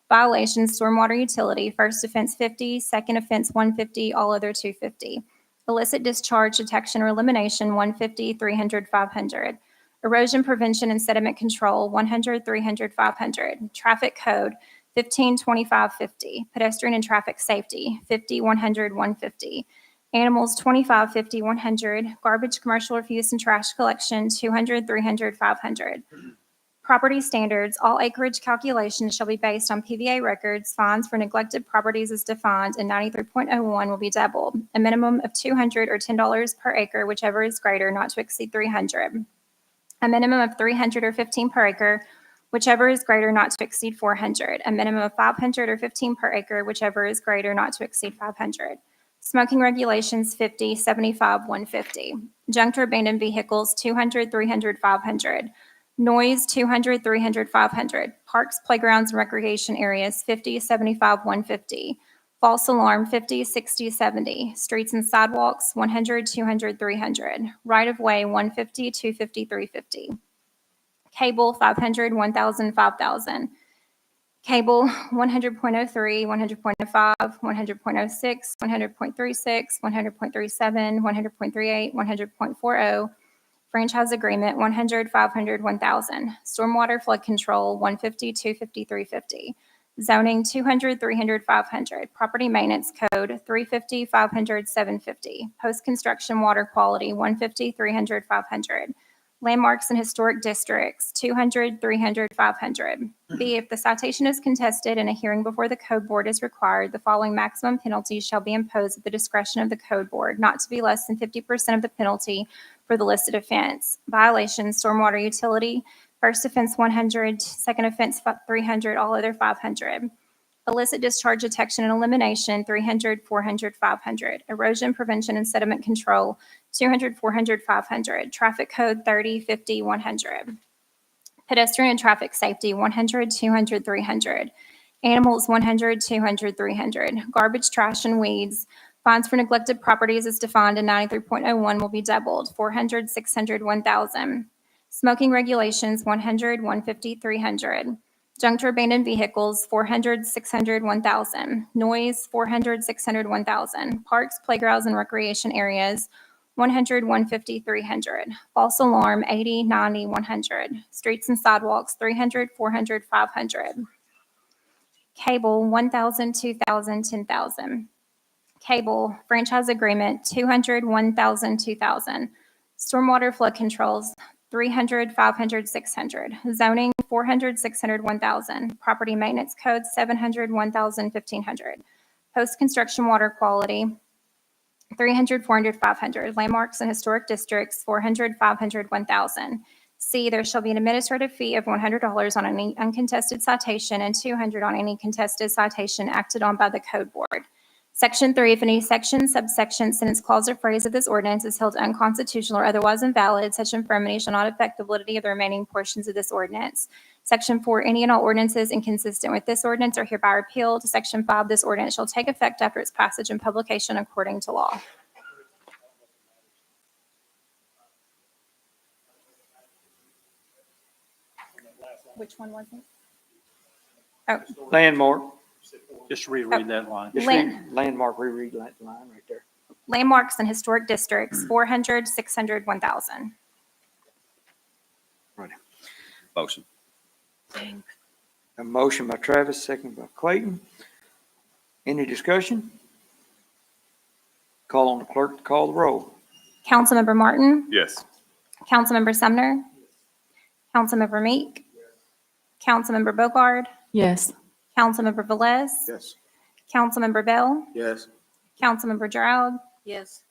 Violations, stormwater utility, first offense 50, second offense 150, all other 250. Illicit discharge detection or elimination 150, 300, 500. Erosion prevention and sediment control 100, 300, 500. Traffic code 15, 25, 50. Pedestrian and traffic safety, 50, 100, 150. Animals, 25, 50, 100. Garbage, commercial refuse, and trash collection, 200, 300, 500. Property standards, all acreage calculations shall be based on PVA records. Fines for neglected properties as defined in 93.01 will be doubled. A minimum of 200 or $10 per acre, whichever is greater, not to exceed 300. A minimum of 300 or 15 per acre, whichever is greater, not to exceed 400. A minimum of 500 or 15 per acre, whichever is greater, not to exceed 500. Smoking regulations 50, 75, 150. Junk or abandoned vehicles 200, 300, 500. Noise 200, 300, 500. Parks, playgrounds, and recreation areas 50, 75, 150. False alarm 50, 60, 70. Streets and sidewalks 100, 200, 300. Right of way 150, 250, 350. Cable, 500, 1,000, 5,000. Cable 100.03, 100.05, 100.06, 100.36, 100.37, 100.38, 100.40. Franchise agreement 100, 500, 1,000. Stormwater flood control 150, 250, 350. Zoning 200, 300, 500. Property maintenance code 350, 500, 750. Post-construction water quality 150, 300, 500. Landmarks and historic districts 200, 300, 500. B, if the citation is contested and a hearing before the code board is required, the following maximum penalties shall be imposed at the discretion of the code board, not to be less than 50% of the penalty for the listed offense. Violations, stormwater utility, first offense 100, second offense 300, all other 500. Illicit discharge detection and elimination 300, 400, 500. Erosion prevention and sediment control 200, 400, 500. Traffic code 30, 50, 100. Pedestrian and traffic safety 100, 200, 300. Animals 100, 200, 300. Garbage, trash, and weeds. Fines for neglected properties as defined in 93.01 will be doubled, 400, 600, 1,000. Smoking regulations 100, 150, 300. Junk or abandoned vehicles 400, 600, 1,000. Noise 400, 600, 1,000. Parks, playgrounds, and recreation areas 100, 150, 300. False alarm 80, 90, 100. Streets and sidewalks 300, 400, 500. Cable 1,000, 2,000, 10,000. Cable franchise agreement 200, 1,000, 2,000. Stormwater flood controls 300, 500, 600. Zoning 400, 600, 1,000. Property maintenance code 700, 1,000, 1,500. Post-construction water quality 300, 400, 500. Landmarks and historic districts 400, 500, 1,000. C, there shall be an administrative fee of $100 on any uncontested citation and $200 on any contested citation acted on by the code board. Section 3, if any section, subsection, sentence, clause, or phrase of this ordinance is held unconstitutional or otherwise invalid, such infirmity shall not affect the validity of the remaining portions of this ordinance. Section 4, any and all ordinances inconsistent with this ordinance are hereby repealed. Section 5, this ordinance shall take effect after its passage and publication according to law. Which one was it? Oh, Landmark. Just reread that line. Just read landmark, reread that line right there. landmarks and historic districts, 400, 600, 1,000. Motion. A motion by Travis, second by Clayton. Any discussion? Call on the clerk to call the roll. Councilmember Martin, Yes. Councilmember Sumner, Councilmember Meek, Councilmember Bogard, Yes. Councilmember Velez, Yes. Councilmember Bell, Yes. Councilmember Drought, Yes.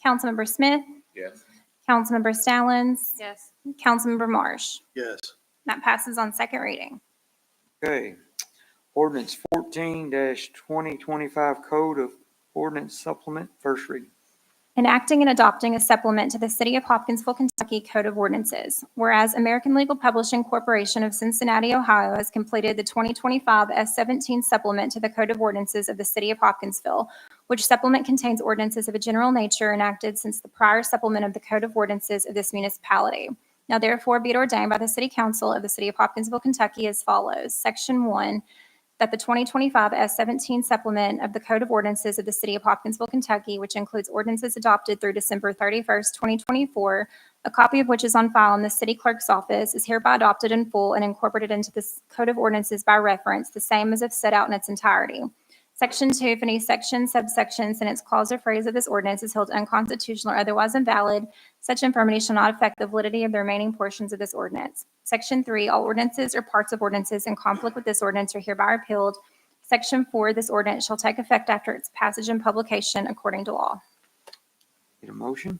Councilmember Smith, Yes. Councilmember Stallings, Yes. Councilmember Marsh. Yes. That passes on second reading. Okay. Ordinance 14-2025 Code of Ordinance Supplement, first reading. Enacting and adopting a supplement to the City of Hopkinsville, Kentucky Code of Ordinances. Whereas American Legal Publishing Corporation of Cincinnati, Ohio has completed the 2025 S17 supplement to the Code of Ordinances of the City of Hopkinsville, which supplement contains ordinances of a general nature enacted since the prior supplement of the Code of Ordinances of this municipality. Now therefore be it ordained by the City Council of the City of Hopkinsville, Kentucky as follows. Section 1, that the 2025 S17 supplement of the Code of Ordinances of the City of Hopkinsville, Kentucky, which includes ordinances adopted through December 31st, 2024, a copy of which is on file in the city clerk's office, is hereby adopted in full and incorporated into this Code of Ordinances by reference, the same as if set out in its entirety. Section 2, if any section, subsection, sentence, clause, or phrase of this ordinance is held unconstitutional or otherwise invalid, such infirmity shall not affect the validity of the remaining portions of this ordinance. Section 3, all ordinances or parts of ordinances in conflict with this ordinance are hereby repealed. Section 4, this ordinance shall take effect after its passage and publication according to law. Need a motion?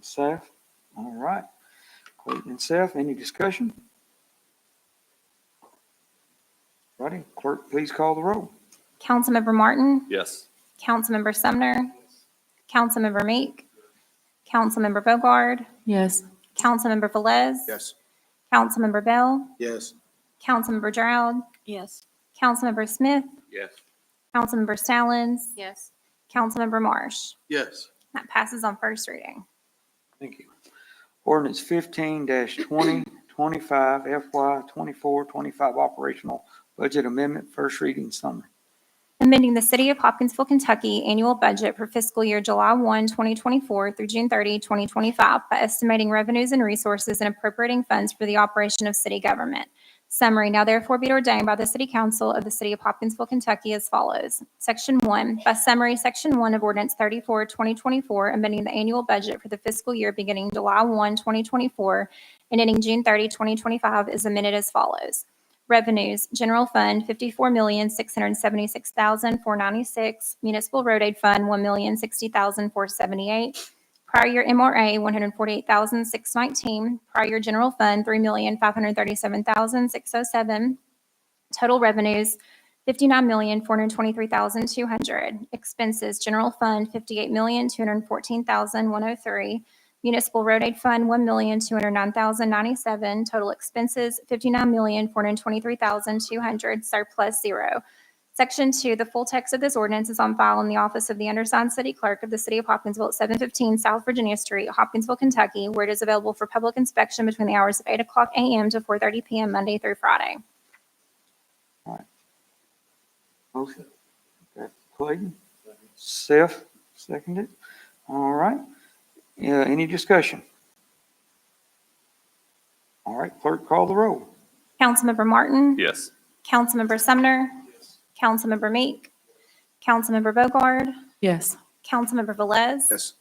Seth? All right. Clayton and Seth, any discussion? Righty, clerk, please call the roll. Councilmember Martin, Yes. Councilmember Sumner, Councilmember Meek, Councilmember Bogard, Yes. Councilmember Velez, Yes. Councilmember Bell, Yes. Councilmember Drought, Yes. Councilmember Smith, Yes. Councilmember Stallings, Yes. Councilmember Marsh. Yes. That passes on first reading. Thank you. Ordinance 15-2025 25 FY 24-25 operational budget amendment, first reading summary. Amending the City of Hopkinsville, Kentucky annual budget for fiscal year July 1, 2024 through June 30, 2025 by estimating revenues and resources and appropriating funds for the operation of city government. Summary, now therefore be ordained by the City Council of the City of Hopkinsville, Kentucky as follows. Section 1, by summary, Section 1 of Ordinance 34, 2024, amending the annual budget for the fiscal year beginning July 1, 2024 and ending June 30, 2025 is amended as follows. Revenues, general fund, $54,676,496. Municipal road aid fund, $1,060,478. Prior year MRA, $148,619. Prior year general fund, $3,537,607. Total revenues, $59,423,200. Expenses, general fund, $58,214,103. Municipal road aid fund, $1,209,097. Total expenses, $59,423,200. Surplus, zero. Section 2, the full text of this ordinance is on file in the office of the undersigned city clerk of the City of Hopkinsville at 715 South Virginia Street, Hopkinsville, Kentucky, where it is available for public inspection between the hours of 8 o'clock a.m. to 4:30 p.m. Monday through Friday. Motion. Okay, Clayton. Seth, seconded. All right. Any discussion? All right, clerk, call the roll. Councilmember Martin? Yes. Councilmember Sumner? Councilmember Meek? Councilmember Bogard? Yes. Councilmember Velez? Yes.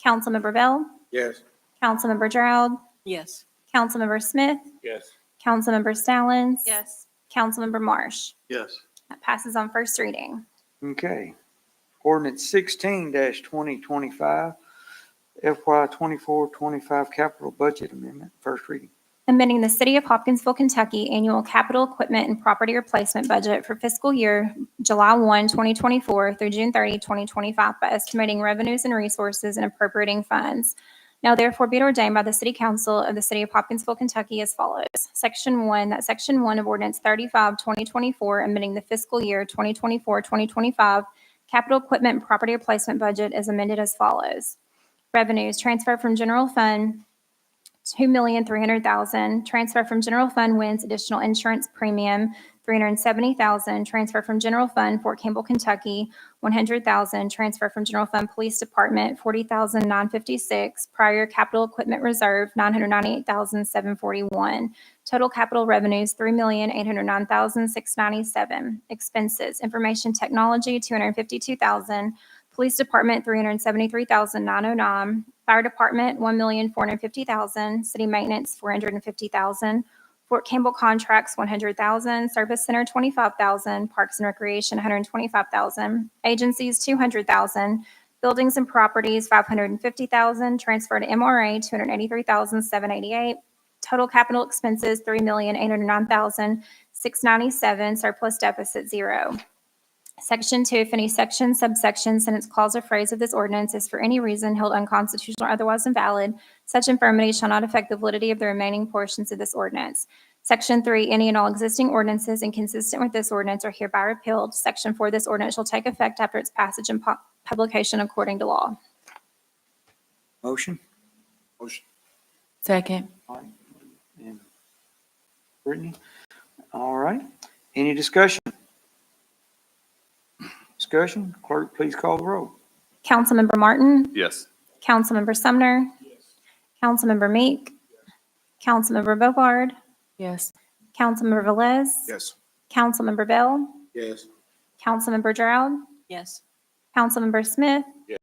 Councilmember Bell? Yes. Councilmember Drought? Yes. Councilmember Smith? Yes. Councilmember Stallings? Yes. Councilmember Marsh? Yes. That passes on first reading. Okay. Ordinance 16-2025, FY 24-25 capital budget amendment, first reading. Amending the City of Hopkinsville, Kentucky annual capital equipment and property replacement budget for fiscal year July 1, 2024 through June 30, 2025 by estimating revenues and resources and appropriating funds. Now therefore be it ordained by the City Council of the City of Hopkinsville, Kentucky as follows. Section 1, that Section 1 of Ordinance 35, 2024, amending the fiscal year 2024-2025 capital equipment and property replacement budget is amended as follows. Revenues, transfer from general fund, $2,300,000. Transfer from general fund wins additional insurance premium, $370,000. Transfer from general fund Fort Campbell, Kentucky, $100,000. Transfer from general fund police department, $40,956. Prior capital equipment reserve, $998,741. Total capital revenues, $3,809,697. Expenses, information technology, $252,000. Police Department, $373,909. Fire Department, $1,450,000. City Maintenance, $450,000. Fort Campbell Contracts, $100,000. Service Center, $25,000. Parks and Recreation, $125,000. Agencies, $200,000. Buildings and Properties, $550,000. Transfer to MRA, $283,788. Total capital expenses, $3,809,697. Surplus deficit, zero. Section 2, if any section, subsection, sentence, clause, or phrase of this ordinance is for any reason held unconstitutional or otherwise invalid, such infirmity shall not affect the validity of the remaining portions of this ordinance. Section 3, any and all existing ordinances inconsistent with this ordinance are hereby repealed. Section 4, this ordinance shall take effect after its passage and publication according to law. Motion. Motion. Second. All right. And Brittany. All right. Any discussion? Discussion? Clerk, please call the roll. Councilmember Martin? Yes. Councilmember Sumner? Councilmember Meek? Councilmember Bogard? Yes. Councilmember Velez? Yes. Councilmember Bell? Yes. Councilmember Drought? Yes. Councilmember Smith? Yes.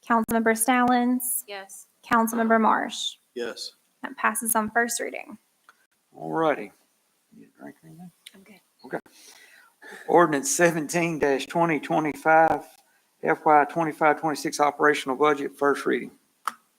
Councilmember Stallings? Yes. Councilmember Marsh? Yes. That passes on first reading. All righty. You drink anything? I'm good. Okay. Ordinance 17-2025, FY 25-26 operational budget, first reading.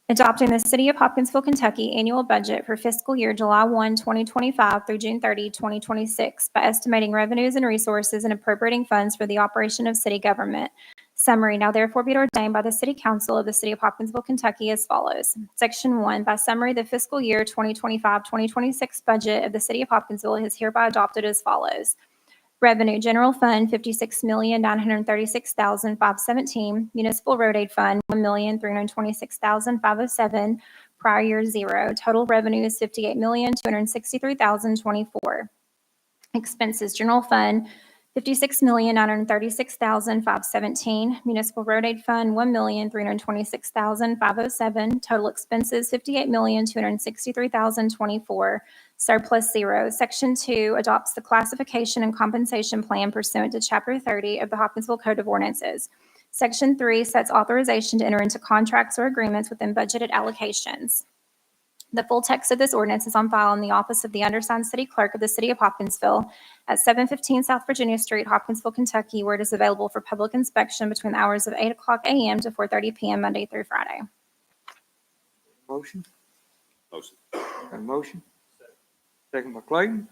Adopting the City of Hopkinsville, Kentucky annual budget for fiscal year July 1, 2025 through June 30, 2026 by estimating revenues and resources and appropriating funds for the operation of city government. Summary, now therefore be ordained by the City Council of the City of Hopkinsville, Kentucky as follows. Section 1, by summary, the fiscal year 2025-2026 budget of the City of Hopkinsville is hereby adopted as follows. Revenue, general fund, $56,936,517. Municipal road aid fund, $1,326,507. prior year 0. Total revenue is $58,263,024. Expenses, general fund, $56,936,517. Municipal road aid fund, $1,326,507. Total expenses, $58,263,024. Surplus, 0. Section 2 adopts the classification and compensation plan pursuant to Chapter 30 of the Hopkinsville Code of Ordinances. Section 3 sets authorization to enter into contracts or agreements within budgeted allocations. The full text of this ordinance is on file in the office of the undersigned city clerk of the city of Hopkinsville at 715 South Virginia Street, Hopkinsville, Kentucky, where it is available for public inspection between the hours of 8:00 a.m. to 4:30 p.m. Monday through Friday. Motion? Motion. Got a motion? Second by Clayton.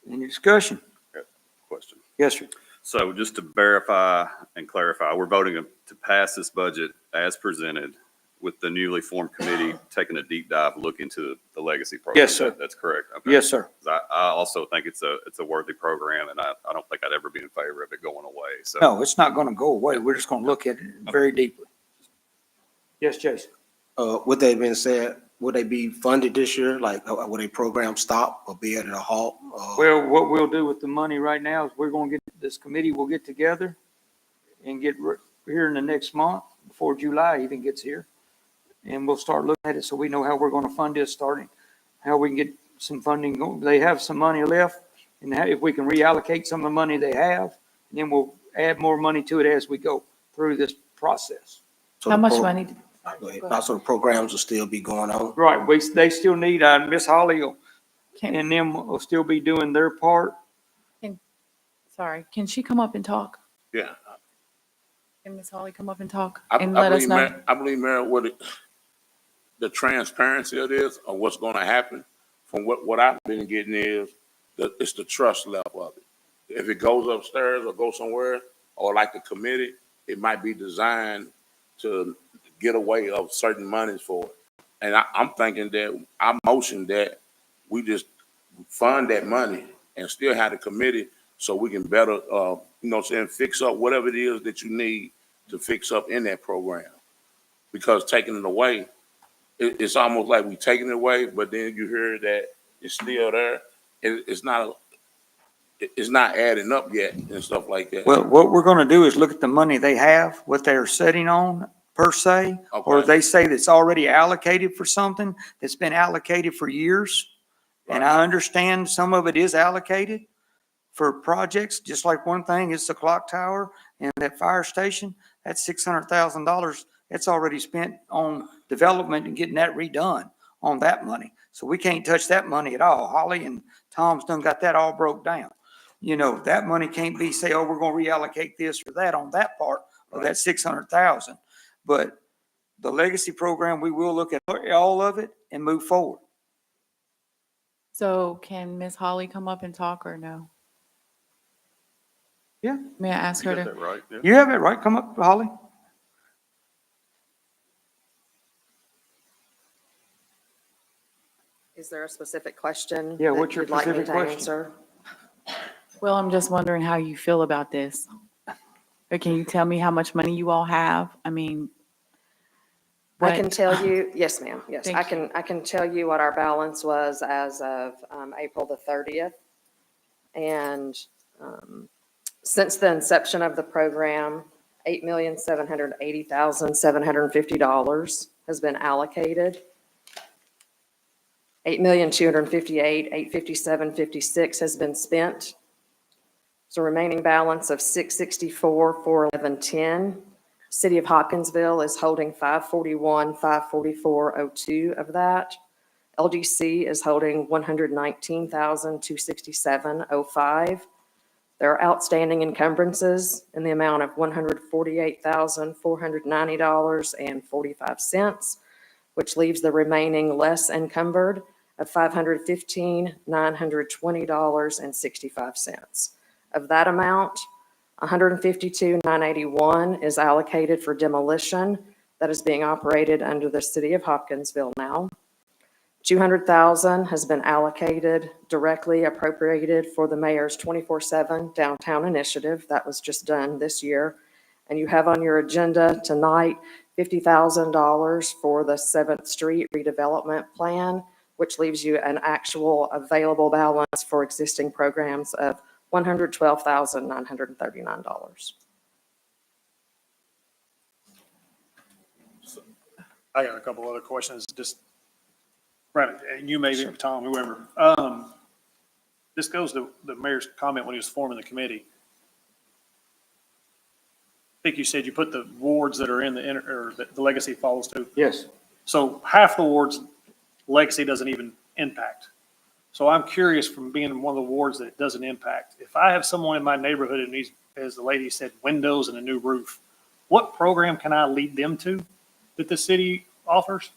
Any discussion? Question. Yes, sir. So just to verify and clarify, we're voting to pass this budget as presented with the newly formed committee taking a deep dive look into the legacy program. Yes, sir. That's correct. Okay. Yes, sir. 'Cause I also think it's a worthy program, and I don't think I'd ever be in favor of it going away. So No, it's not going to go away. We're just going to look at it very deeply. Yes, Jason? With that being said, will they be funded this year? Like, will a program stop or be at a halt? Well, what we'll do with the money right now is we're going to this committee will get together and get here in the next month before July even gets here. And we'll start looking at it so we know how we're going to fund this starting, how we can get some funding going. They have some money left, and if we can reallocate some of the money they have, then we'll add more money to it as we go through this process. So How the much pro- money? Go ahead. Also, the programs will still be going on. Right, they still need, Miss Holly Can, and them will still be doing their part. sorry, can she come up and talk? Yeah, Can Ms. Holly come up and talk I and let us believe, know? I believe, Mayor, the transparency of this, of what's gonna happen, from what I've been getting is, it's the trust level of it. If it goes upstairs or goes somewhere, or like the committee, it might be designed to get away of certain monies for it. And I'm thinking that, I motion that we just fund that money and still have the committee so we can better, fix up whatever it is that you need to fix up in that program. Because taking it away, it's almost like we taking it away, but then you hear that it's still there. It's not adding up yet and stuff like that. Well, what we're going to do is look at the money they have, what they're sitting on per se, or Okay. they say that's already allocated for something that's been allocated for years. And I understand some of it is allocated for projects, just like one thing is the clock tower and that fire station. That's $600,000. That's already spent on development and getting that redone on that money. So we can't touch that money at all. Holly and Tom's done got that all broke down. You know, that money can't be say, oh, we're going to reallocate this or that on that part of that 600,000. But the legacy program, we will look at all of it and move forward. So can Ms. Holly come up and talk or no? Yeah. May I ask you her got to? that right? Yeah. You have it right. Come up, Holly. Is there a specific question? Yeah, that what's your you'd like me specific to question? answer? Well, I'm just wondering how you feel about this. Or can you tell me how much money you all have? I mean, I can what- tell you, yes, ma'am, yes. Thank I can tell you what our balance was as of April the 30th. And since the inception of the program, $8,780,750 has been allocated. $8,258,857.56 has been spent. So remaining balance of $664,411.10. City of Hopkinsville is holding $541,544.02 of that. LGC is holding $119,267.05. There are outstanding encumbrances in the amount of $148,490.45, which leaves the remaining less encumbered of $515,920.65. Of that amount, $152,981 is allocated for demolition that is being operated under the City of Hopkinsville now. $200,000 has been allocated, directly appropriated for the mayor's 24/7 downtown initiative. That was just done this year. And you have on your agenda tonight $50,000 for the 7th Street redevelopment plan, which leaves you an actual available balance for existing programs of $112,939. I got a couple other questions, just, Brandon, and you maybe, Tom, whoever. This goes to the mayor's comment when he was forming the committee. I think you said you put the wards that are in or the legacy follows to. Yes. So half the wards, legacy doesn't even impact. So I'm curious, from being in one of the wards that it doesn't impact, if I have someone in my neighborhood and needs, as the lady said, windows and a new roof, what program can I lead them to that the city offers?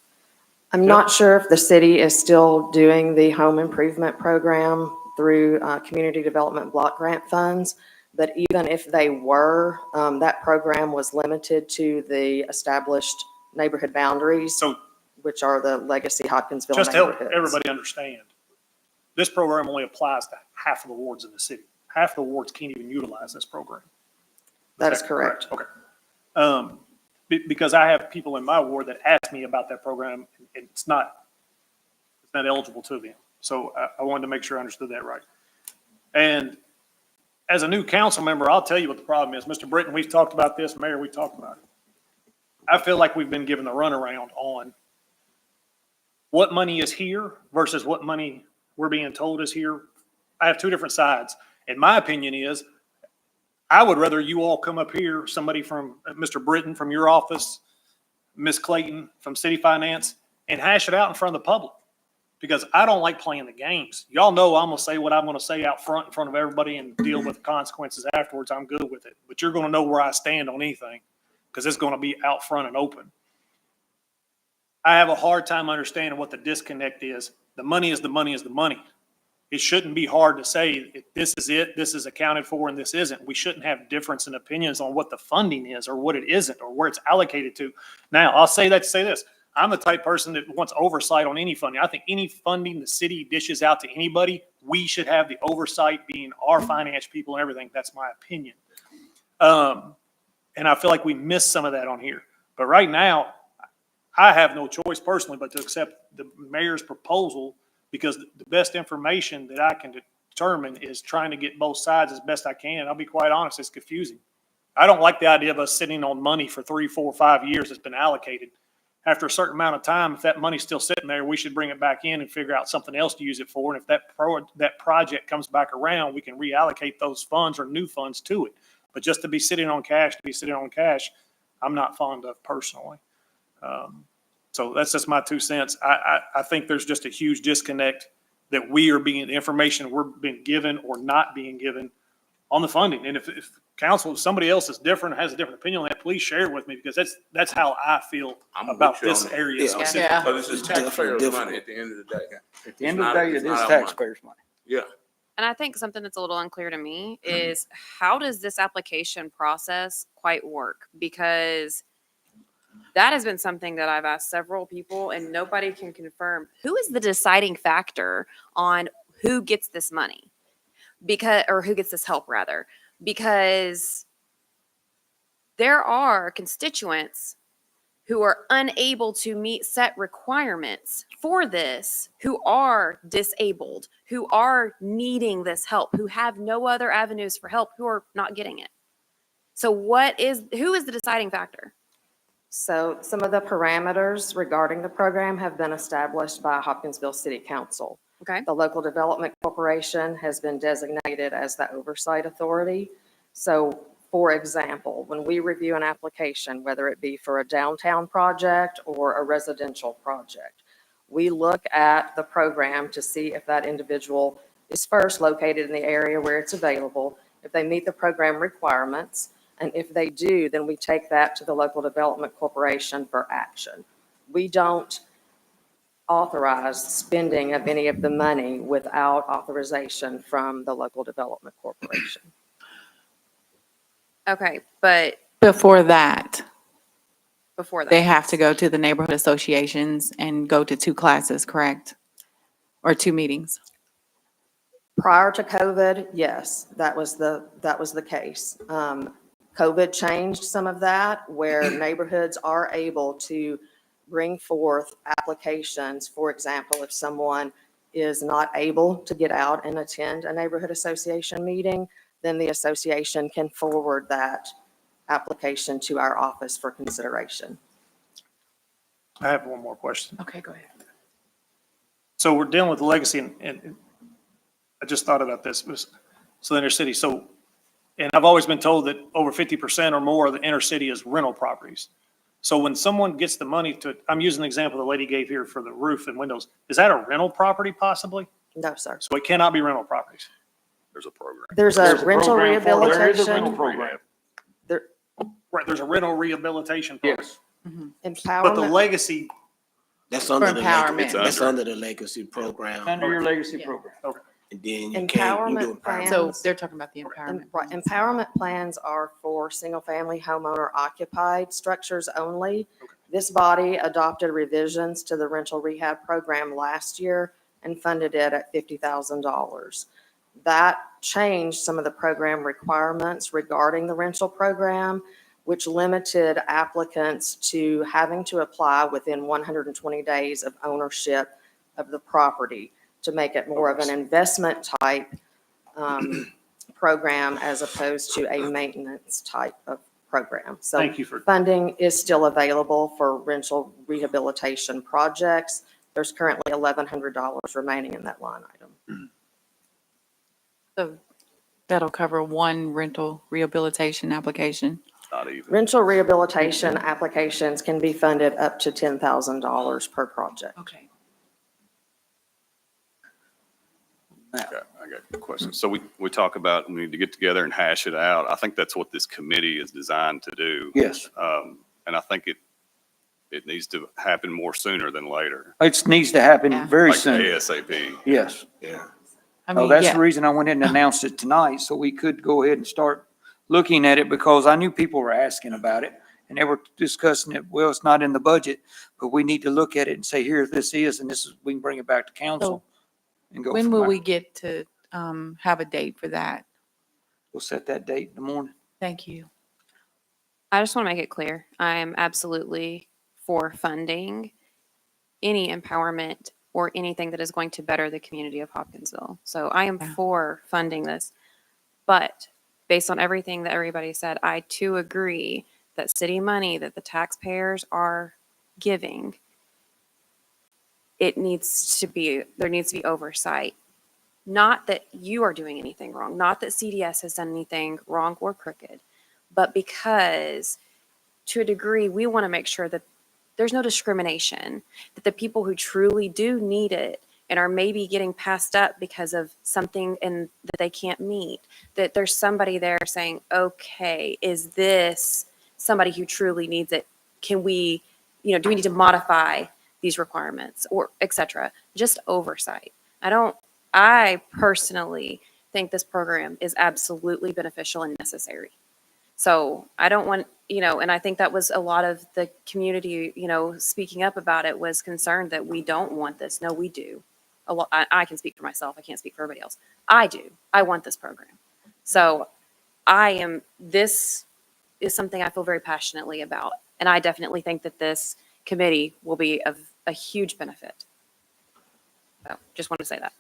I'm not sure if the city is still doing the home improvement program through community development block grant funds, but even if they were, that program was limited to the established neighborhood boundaries, So which are the legacy Hopkinsville just to help neighborhoods. everybody understand, this program only applies to half of the wards in the city. Half the wards can't even utilize this program. That is correct. Okay. Because I have people in my ward that ask me about that program, and it's not eligible to them. So I wanted to make sure I understood that right. And as a new council member, I'll tell you what the problem is. Mr. Britton, we've talked about this. Mayor, we talked about it. I feel like we've been given the runaround on what money is here versus what money we're being told is here. I have two different sides. And my opinion is, I would rather you all come up here, somebody from Mr. Britton from your office, Ms. Clayton from City Finance, and hash it out in front of the public. Because I don't like playing the games. Y'all know I'm going to say what I'm going to say out front in front of everybody and deal with the consequences afterwards. I'm good with it. But you're going to know where I stand on anything, because it's going to be out front and open. I have a hard time understanding what the disconnect is. The money is the money is the money. It shouldn't be hard to say this is it, this is accounted for, and this isn't. We shouldn't have difference in opinions on what the funding is or what it isn't or where it's allocated to. Now, I'll say that to say this. I'm the type person that wants oversight on any funding. I think any funding the city dishes out to anybody, we should have the oversight, being our finance people and everything. That's my opinion. And I feel like we missed some of that on here. But right now, I have no choice personally but to accept the mayor's proposal, because the best information that I can determine is trying to get both sides as best I can. I'll be quite honest, it's confusing. I don't like the idea of us sitting on money for 3, 4, 5 years that's been allocated. After a certain amount of time, if that money's still sitting there, we should bring it back in and figure out something else to use it for. And if that project comes back around, we can reallocate those funds or new funds to it. But just to be sitting on cash, I'm not fond of personally. So that's just my 2 cents. I think there's just a huge disconnect that we are being, the information we're being given or not being given on the funding. And if council, if somebody else is different, has a different opinion on that, please share it with me, because that's how I feel about this area Yeah. specifically. But it's just taxpayers' money at the end of the day. At the end of the day, it is taxpayers' money. Yeah. And I think something that's a little unclear to me is, how does this application process quite work? Because that has been something that I've asked several people, and nobody can confirm who is the deciding factor on who gets this money, or who gets this help rather, because there are constituents who are unable to meet set requirements for this, who are disabled, who are needing this help, who have no other avenues for help, who are not getting it. So who is the deciding factor? So some of the parameters regarding the program have been established by Hopkinsville City Council. Okay. The Local Development Corporation has been designated as the oversight authority. So, for example, when we review an application, whether it be for a downtown project or a residential project, we look at the program to see if that individual is first located in the area where it's available, if they meet the program requirements, and if they do, then we take that to the Local Development Corporation for action. We don't authorize spending of any of the money without authorization from the Local Development Corporation. Okay, but Before that, before that. they have to go to the neighborhood associations and go to 2 classes, correct? Or 2 meetings? Prior to COVID, yes, that was the case. COVID changed some of that, where neighborhoods are able to bring forth applications. For example, if someone is not able to get out and attend a neighborhood association meeting, then the association can forward that application to our office for consideration. I have one more question. Okay, go ahead. So we're dealing with the legacy, and I just thought about this, so the inner city, so, and I've always been told that over 50% or more of the inner city is rental properties. So when someone gets the money to, I'm using the example the lady gave here for the roof and windows, is that a rental property possibly? No, sir. So it cannot be rental properties? There's a program. There's a rental program for it. There is a rental rehabilitation, program. Right, there's a rental rehabilitation program. Yes. But the empowerment. legacy, That's under the empowerment. legacy, that's under the legacy program. Under your legacy program. And then you can, you do Empowerment empowerment. So plans. they're talking about the empowerment. Right, empowerment plans are for single-family homeowner occupied structures only. This body adopted revisions to the rental rehab program last year and funded it at $50,000. That changed some of the program requirements regarding the rental program, which limited applicants to having to apply within 120 days of ownership of the property to make it more of an investment type program as opposed to a maintenance type of program. So thank you for, funding is still available for rental rehabilitation projects. There's currently $1,100 remaining in that line item. So that'll cover one rental rehabilitation application. Not even. Rental rehabilitation applications can be funded up to $10,000 per project. Okay. I got a question. So we talk about, we need to get together and hash it out. I think that's what this committee is designed to do. Yes. And I think it needs to happen more sooner than later. It needs to happen Yeah. very Like soon. ASAP. Yes. Yeah. I Oh, mean, that's yeah. the reason I went in and announced it tonight, so we could go ahead and start looking at it, because I knew people were asking about it and they were discussing it. Well, it's not in the budget, but we need to look at it and say, here, this is, and this is, we can bring it back to council and go When from will there. we get to have a date for that? We'll set that date in the morning. Thank you. I just want to make it clear, I am absolutely for funding any empowerment or anything that is going to better the community of Hopkinsville. So I am Yeah. for funding this. But based on everything that everybody said, I too agree that city money that the taxpayers are giving, there needs to be oversight. Not that you are doing anything wrong, not that CDS has done anything wrong or crooked, but because to a degree, we want to make sure that there's no discrimination, that the people who truly do need it and are maybe getting passed up because of something that they can't meet, that there's somebody there saying, okay, is this somebody who truly needs it? Can we, do we need to modify these requirements or et cetera? Just oversight. I personally think this program is absolutely beneficial and necessary. So I don't want, and I think that was a lot of the community, speaking up about it was concerned that we don't want this. No, we do. I can speak for myself. I can't speak for everybody else. I do. I want this program. So this is something I feel very passionately about. And I definitely think that this committee will be of a huge benefit. So just want to say that.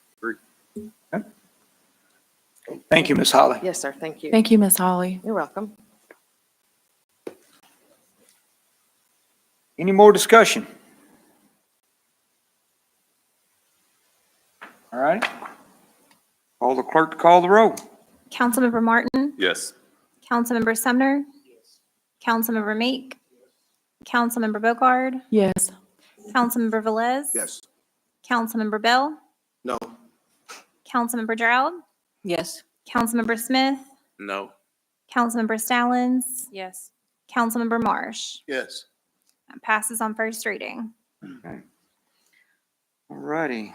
Thank you, Ms. Holly. Yes, sir. Thank you. Thank you, Ms. Holly. You're welcome. Any more discussion? All right. Call the clerk to call the roll. Councilmember Martin, Yes. Councilmember Sumner, Councilmember Meek, Councilmember Bogard, Yes. Councilmember Velez. Yes. Councilmember Bell, No. Councilmember Drought, Yes. Councilmember Smith, No. Councilmember Stallings, Yes. Councilmember Marsh. Yes. That passes on first reading. Okay. All righty.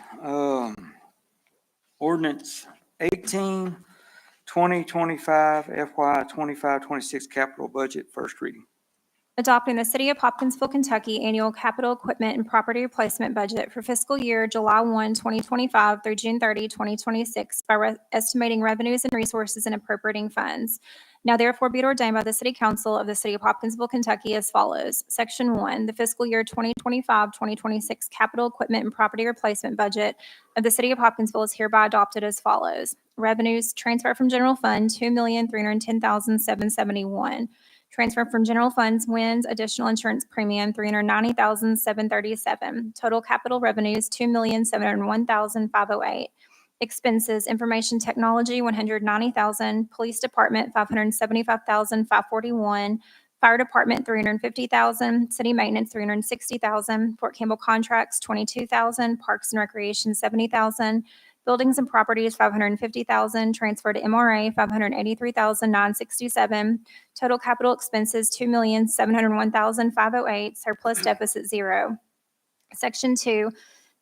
Ordinance 18, 2025, FY 25-26 capital budget, first reading. Adopting the City of Hopkinsville, Kentucky Annual Capital Equipment and Property Replacement Budget for fiscal year July 1, 2025 through June 30, 2026 by estimating revenues and resources and appropriating funds. Now therefore be it ordained by the City Council of the City of Hopkinsville, Kentucky as follows. Section 1, the fiscal year 2025-2026 Capital Equipment and Property Replacement Budget of the City of Hopkinsville is hereby adopted as follows. Revenues, transfer from general fund, $2,310,771. Transfer from general funds, winds, additional insurance premium, $390,737. Total capital revenues, $2,701,508. Expenses, information technology, $190,000. Police department, $575,541. Fire department, $350,000. City maintenance, $360,000. Fort Campbell contracts, $22,000. Parks and recreation, $70,000. Buildings and properties, $550,000. Transfer to MRA, $583,967. Total capital expenses, $2,701,508. Surplus deficit, 0. Section 2,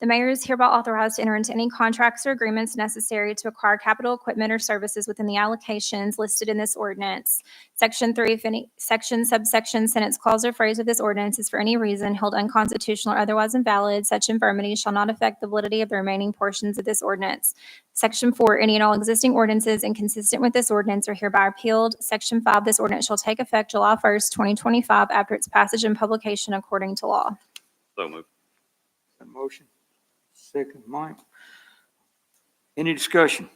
the mayor is hereby authorized to enter into any contracts or agreements necessary to acquire capital equipment or services within the allocations listed in this ordinance. Section 3, if any section, subsection, sentence, clause, or phrase of this ordinance is for any reason held unconstitutional or otherwise invalid, such infirmity shall not affect the validity of the remaining portions of this ordinance. Section 4, any and all existing ordinances inconsistent with this ordinance are hereby repealed. Section 5, this ordinance shall take effect July 1st, 2025 after its passage and publication according to law. So moved. Got a motion? Second, Mike. Any discussion?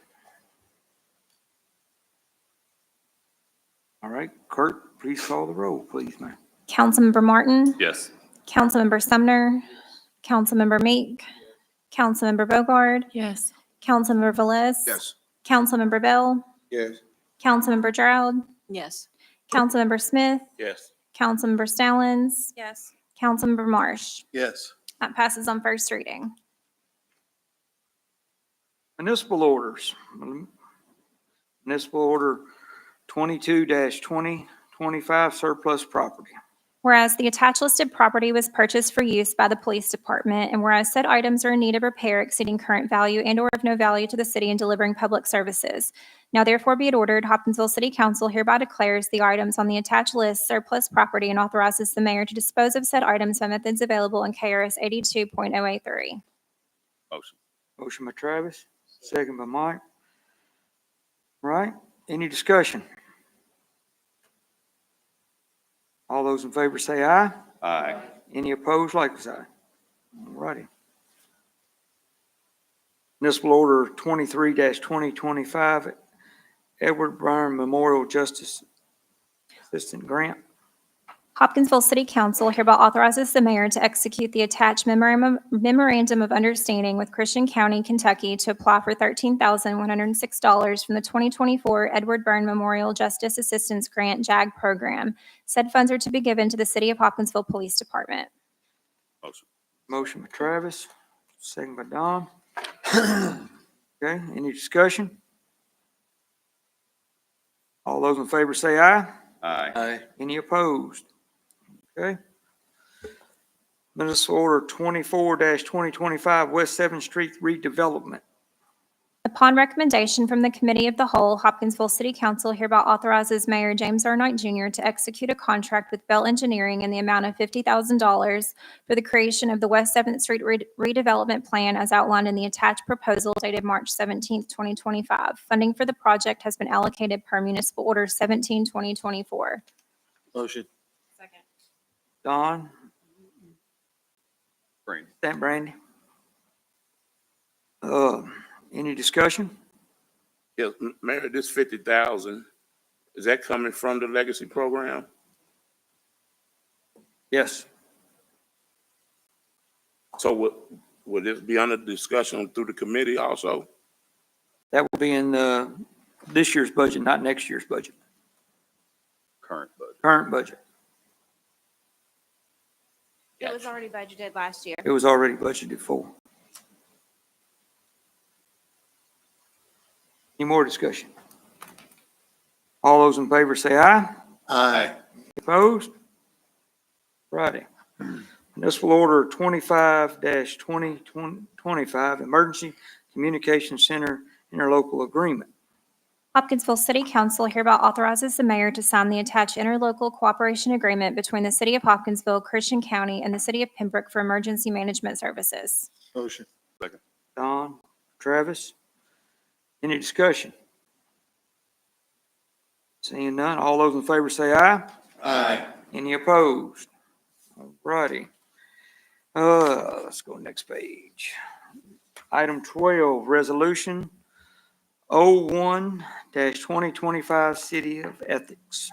All right, Kurt, please call the roll, please, man. Councilmember Martin, Yes. Councilmember Sumner, Councilmember Meek, Councilmember Bogard, Yes. Councilmember Velez. Yes. Councilmember Bell, Yes. Councilmember Drought, Yes. Councilmember Smith, Yes. Councilmember Stallings, Yes. Councilmember Marsh. Yes. That passes on first reading. Municipal orders. Municipal order 22-2025 surplus property. Whereas the attached listed property was purchased for use by the police department, and whereas said items are in need of repair exceeding current value and/or of no value to the city in delivering public services. Now therefore be it ordered, Hopkinsville City Council hereby declares the items on the attached list surplus property and authorizes the mayor to dispose of said items by methods available in KRS 82.083. Motion. Motion by Travis, second by Mike. Right, any discussion? All those in favor say aye. Aye. Any opposed, like sign. All righty. Municipal order 23-2025, Edward Bryan Memorial Justice Assistant Grant. Hopkinsville City Council hereby authorizes the mayor to execute the attached memorandum of understanding with Christian County, Kentucky to apply for $13,106 from the 2024 Edward Byrne Memorial Justice Assistance Grant JAG program. Said funds are to be given to the City of Hopkinsville Police Department. Motion. Motion by Travis, second by Don. Okay, any discussion? All those in favor say aye. Aye. Any opposed? Okay. Municipal order 24-2025 West 7th Street redevelopment. Upon recommendation from the Committee of the Whole, Hopkinsville City Council hereby authorizes Mayor James R. Knight Jr. to execute a contract with Bell Engineering in the amount of $50,000 for the creation of the West 7th Street redevelopment plan as outlined in the attached proposal dated March 17, 2025. Funding for the project has been allocated per Municipal Order 17-2024. Motion. Second. Don, Brandy. that Brandy. Any discussion? Yeah, Mayor, this 50,000, is that coming from the legacy program? Yes. So would this be under discussion through the committee also? That will be in this year's budget, not next year's budget. Current budget. Current budget. It was already budgeted last year. It was already budgeted for. Any more discussion? All those in favor say aye. Aye. Opposed? Righty. Municipal order 25-2025 Emergency Communication Center Interlocal Agreement. Hopkinsville City Council hereby authorizes the mayor to sign the attached interlocal cooperation agreement between the City of Hopkinsville, Christian County, and the City of Pembroke for emergency management services. Motion. Don, Travis. Any discussion? Seeing none, all those in favor say aye. Aye. Any opposed? All righty. Let's go next page. Item 12, resolution 01-2025 City of Ethics.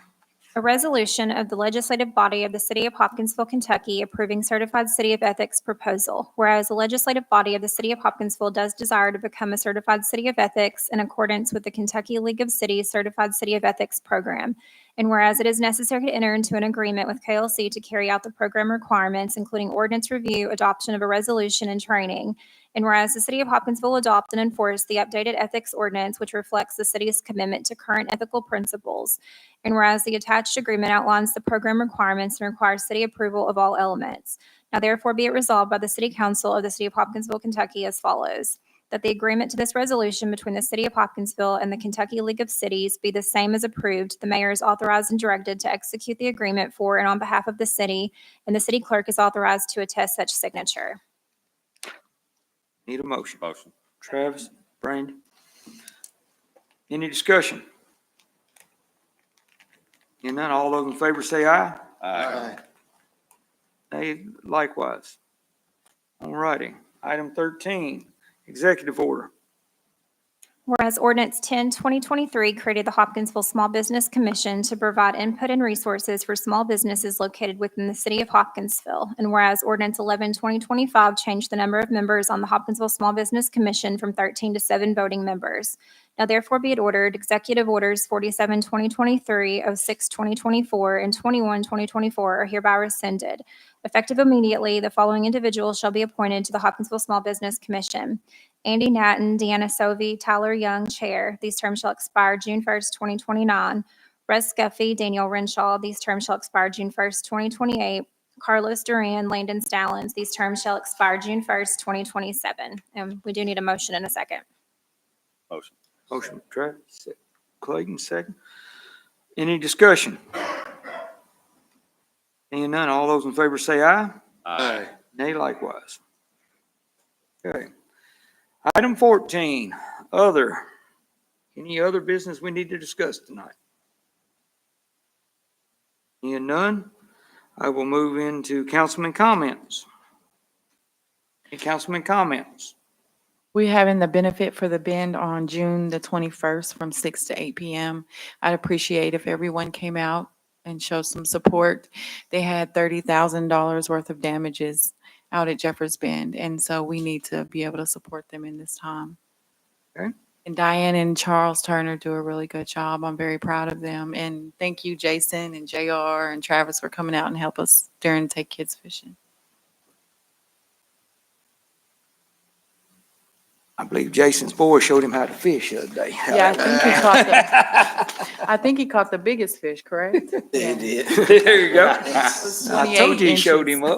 A resolution of the legislative body of the City of Hopkinsville, Kentucky, approving certified City of Ethics proposal. Whereas the legislative body of the City of Hopkinsville does desire to become a certified City of Ethics in accordance with the Kentucky League of Cities Certified City of Ethics program. And whereas it is necessary to enter into an agreement with KLC to carry out the program requirements, including ordinance review, adoption of a resolution, and training. And whereas the City of Hopkinsville adopt and enforce the updated ethics ordinance, which reflects the city's commitment to current ethical principles. And whereas the attached agreement outlines the program requirements and requires city approval of all elements. Now therefore be it resolved by the City Council of the City of Hopkinsville, Kentucky as follows. That the agreement to this resolution between the City of Hopkinsville and the Kentucky League of Cities be the same as approved. The mayor is authorized and directed to execute the agreement for and on behalf of the city, and the city clerk is authorized to attest such signature. Need a motion. Motion. Travis, Brandon. Any discussion? Hearing none, all those in favor say aye. Aye. Nay, likewise. All righty. Item 13, executive order. Whereas Ordinance 10-2023 created the Hopkinsville Small Business Commission to provide input and resources for small businesses located within the City of Hopkinsville. And whereas Ordinance 11-2025 changed the number of members on the Hopkinsville Small Business Commission from 13 to 7 voting members. Now therefore be it ordered, Executive Orders 47-2023, 06-2024, and 21-2024 are hereby rescinded. Effective immediately, the following individuals shall be appointed to the Hopkinsville Small Business Commission. Andy Natton, Deanna Sovey, Tyler Young, Chair. These terms shall expire June 1st, 2029. Russ Scuffy, Daniel Renshaw. These terms shall expire June 1st, 2028. Carlos Duran, Landon Stallings. These terms shall expire June 1st, 2027. And we do need a motion in a second. Motion. Motion, Travis, Clayton, second. Any discussion? Seeing none, all those in favor say aye. Aye. Nay, likewise. Okay. Item 14, other. Any other business we need to discuss tonight? Seeing none, I will move into councilman comments. Any councilman comments? We're having the benefit for the bend on June the 21st from 6 to 8 p.m. I'd appreciate if everyone came out and showed some support. They had $30,000 worth of damages out at Jeffers Bend, and so we need to be able to support them in this time. Okay. And Diane and Charles Turner do a really good job. I'm very proud of them. And thank you, Jason and JR and Travis, for coming out and help us during Take Kids Fishing. I believe Jason's boy showed him how to fish the other day. Yeah, I think he caught the biggest fish, correct? They did. There you go. was I 28 told you he showed inches.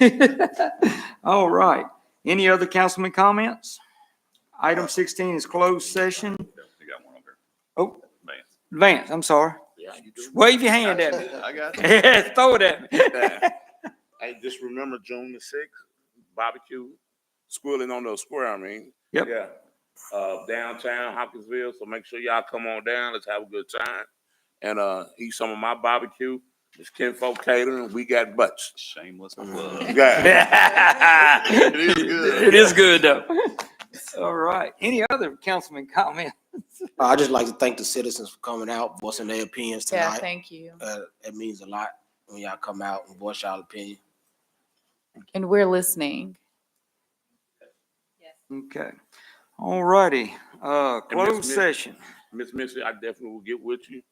him up. All right. Any other councilman comments? Item 16 is closed session. You got one over Oh, there. Vance, I'm sorry. Yeah, you do. Wave your hand at me. I got it. Throw it at me. Hey, just remember June the 6th, barbecue, squirreling on the square, I mean. Yep. Yeah. Downtown Hopkinsville, so make sure y'all come on down. Let's have a good time. And eat some of my barbecue. It's Kinfolk Catering. We got butts. Shameless plug. Yeah. It is good. It is good though. All right. Any other councilman comments? I'd just like to thank the citizens for coming out, voicing their opinions Yeah, tonight. thank you. It means a lot when y'all come out and voice y'all opinion. And we're listening. Okay. All righty. And Closed Miss- session. Miss Missy, I definitely will get with you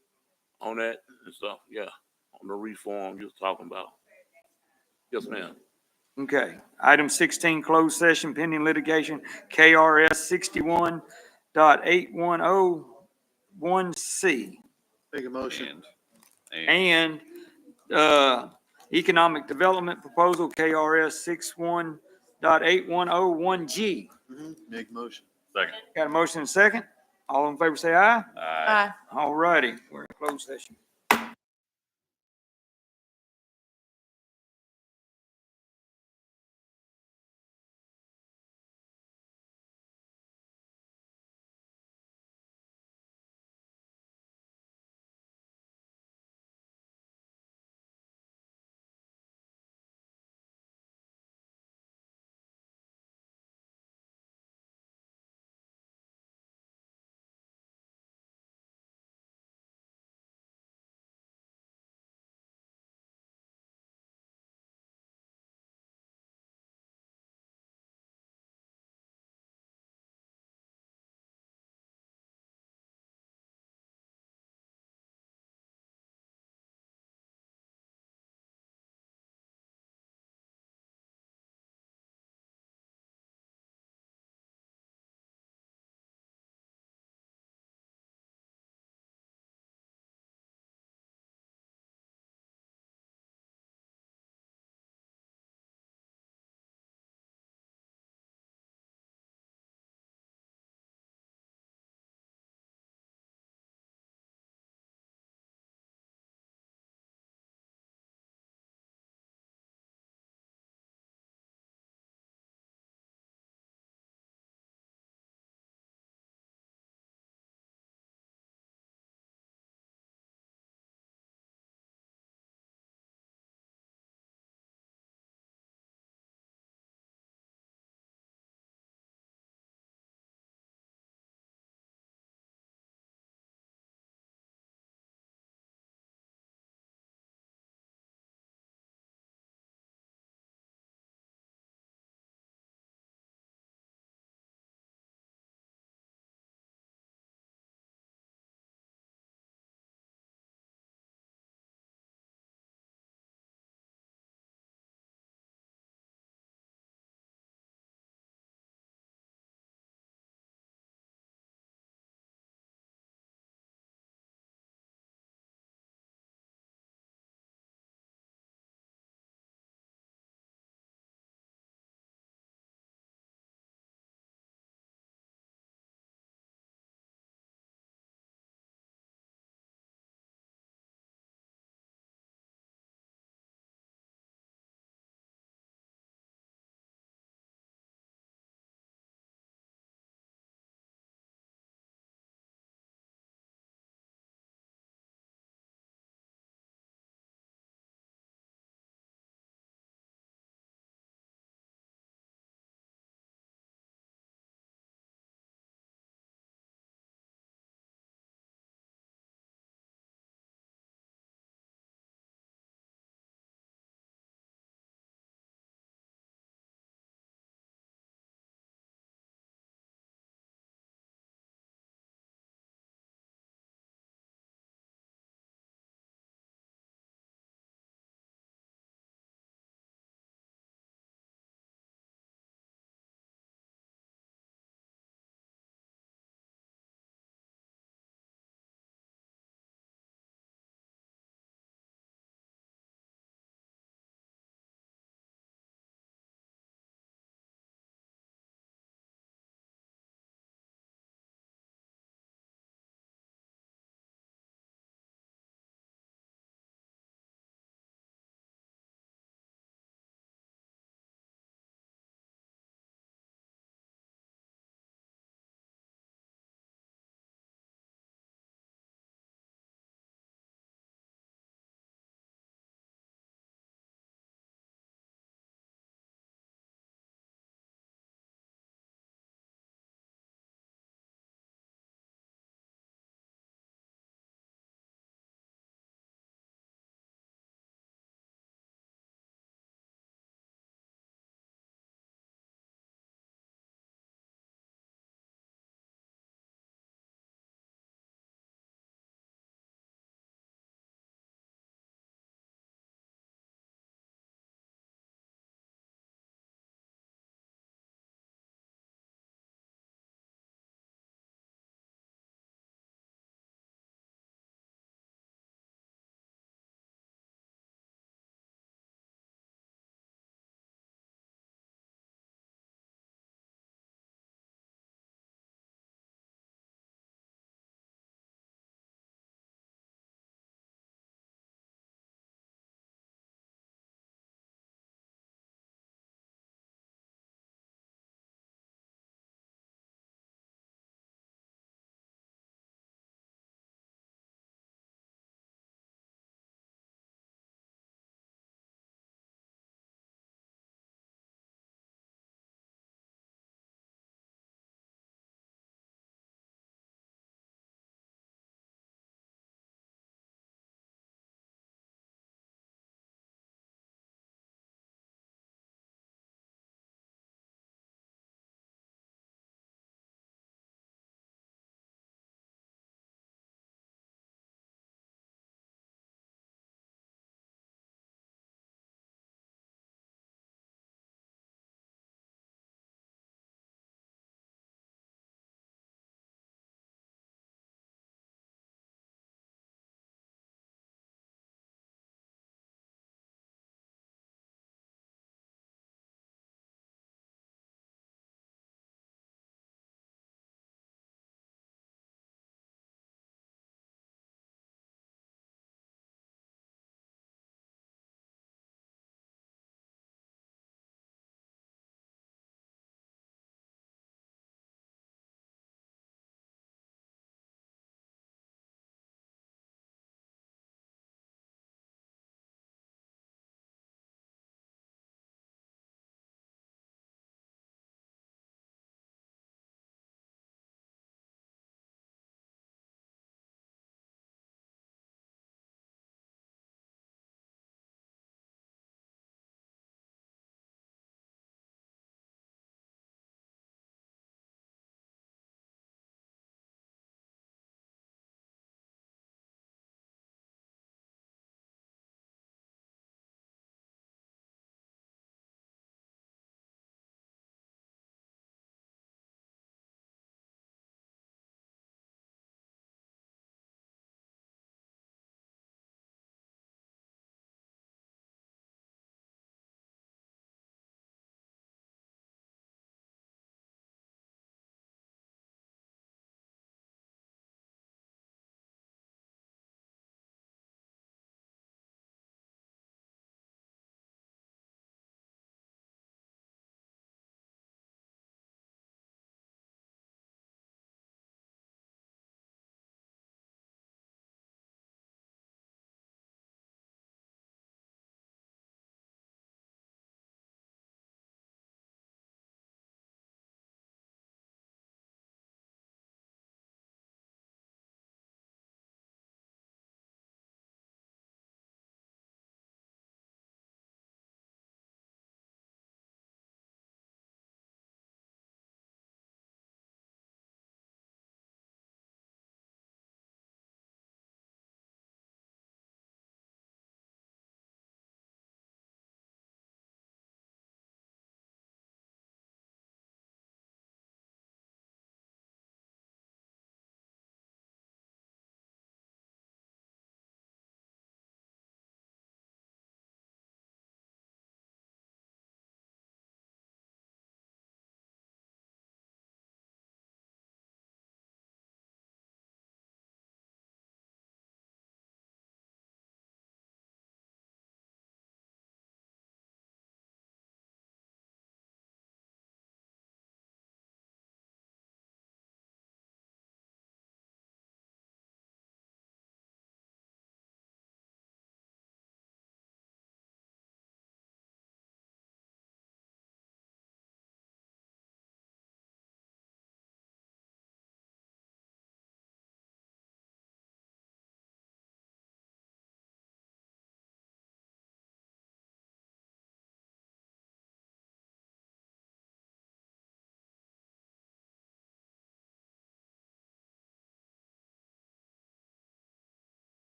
on that and stuff. Yeah. On the reform you was talking about. Yes, ma'am. Okay. Item 16, closed session pending litigation, KRS 61.8101C. Make a motion. And economic development proposal, KRS 61.8101G. Make a motion. Second. Got a motion and a second? All in favor, say aye. Aye. All righty, we're in closed session.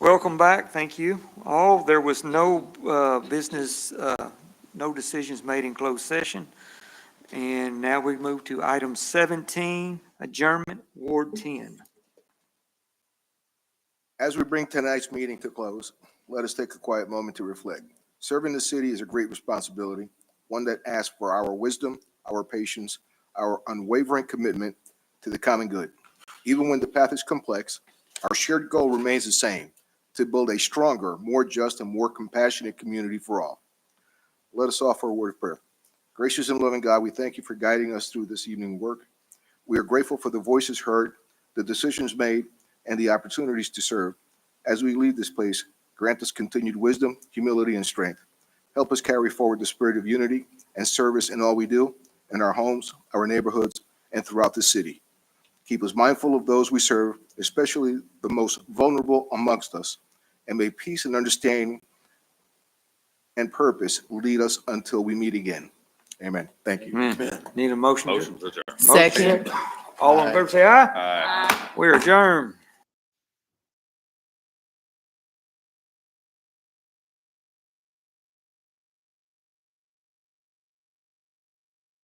Welcome back. Thank you. All, there was no business, no decisions made in closed session. And now we move to item 17, adjournment, Ward 10. As we bring tonight's meeting to close, let us take a quiet moment to reflect. Serving the city is a great responsibility, one that asks for our wisdom, our patience, our unwavering commitment to the common good. Even when the path is complex, our shared goal remains the same, to build a stronger, more just, and more compassionate community for all. Let us offer a word of prayer. Gracious and loving God, we thank you for guiding us through this evening work. We are grateful for the voices heard, the decisions made, and the opportunities to serve. As we leave this place, grant us continued wisdom, humility, and strength. Help us carry forward the spirit of unity and service in all we do, in our homes, our neighborhoods, and throughout the city. Keep us mindful of those we serve, especially the most vulnerable amongst us, and may peace and understanding and purpose lead us until we meet again. Amen. Thank you. Amen. Need a motion? Motion to adjourn. Second. All in favor, say aye. Aye. We are adjourned.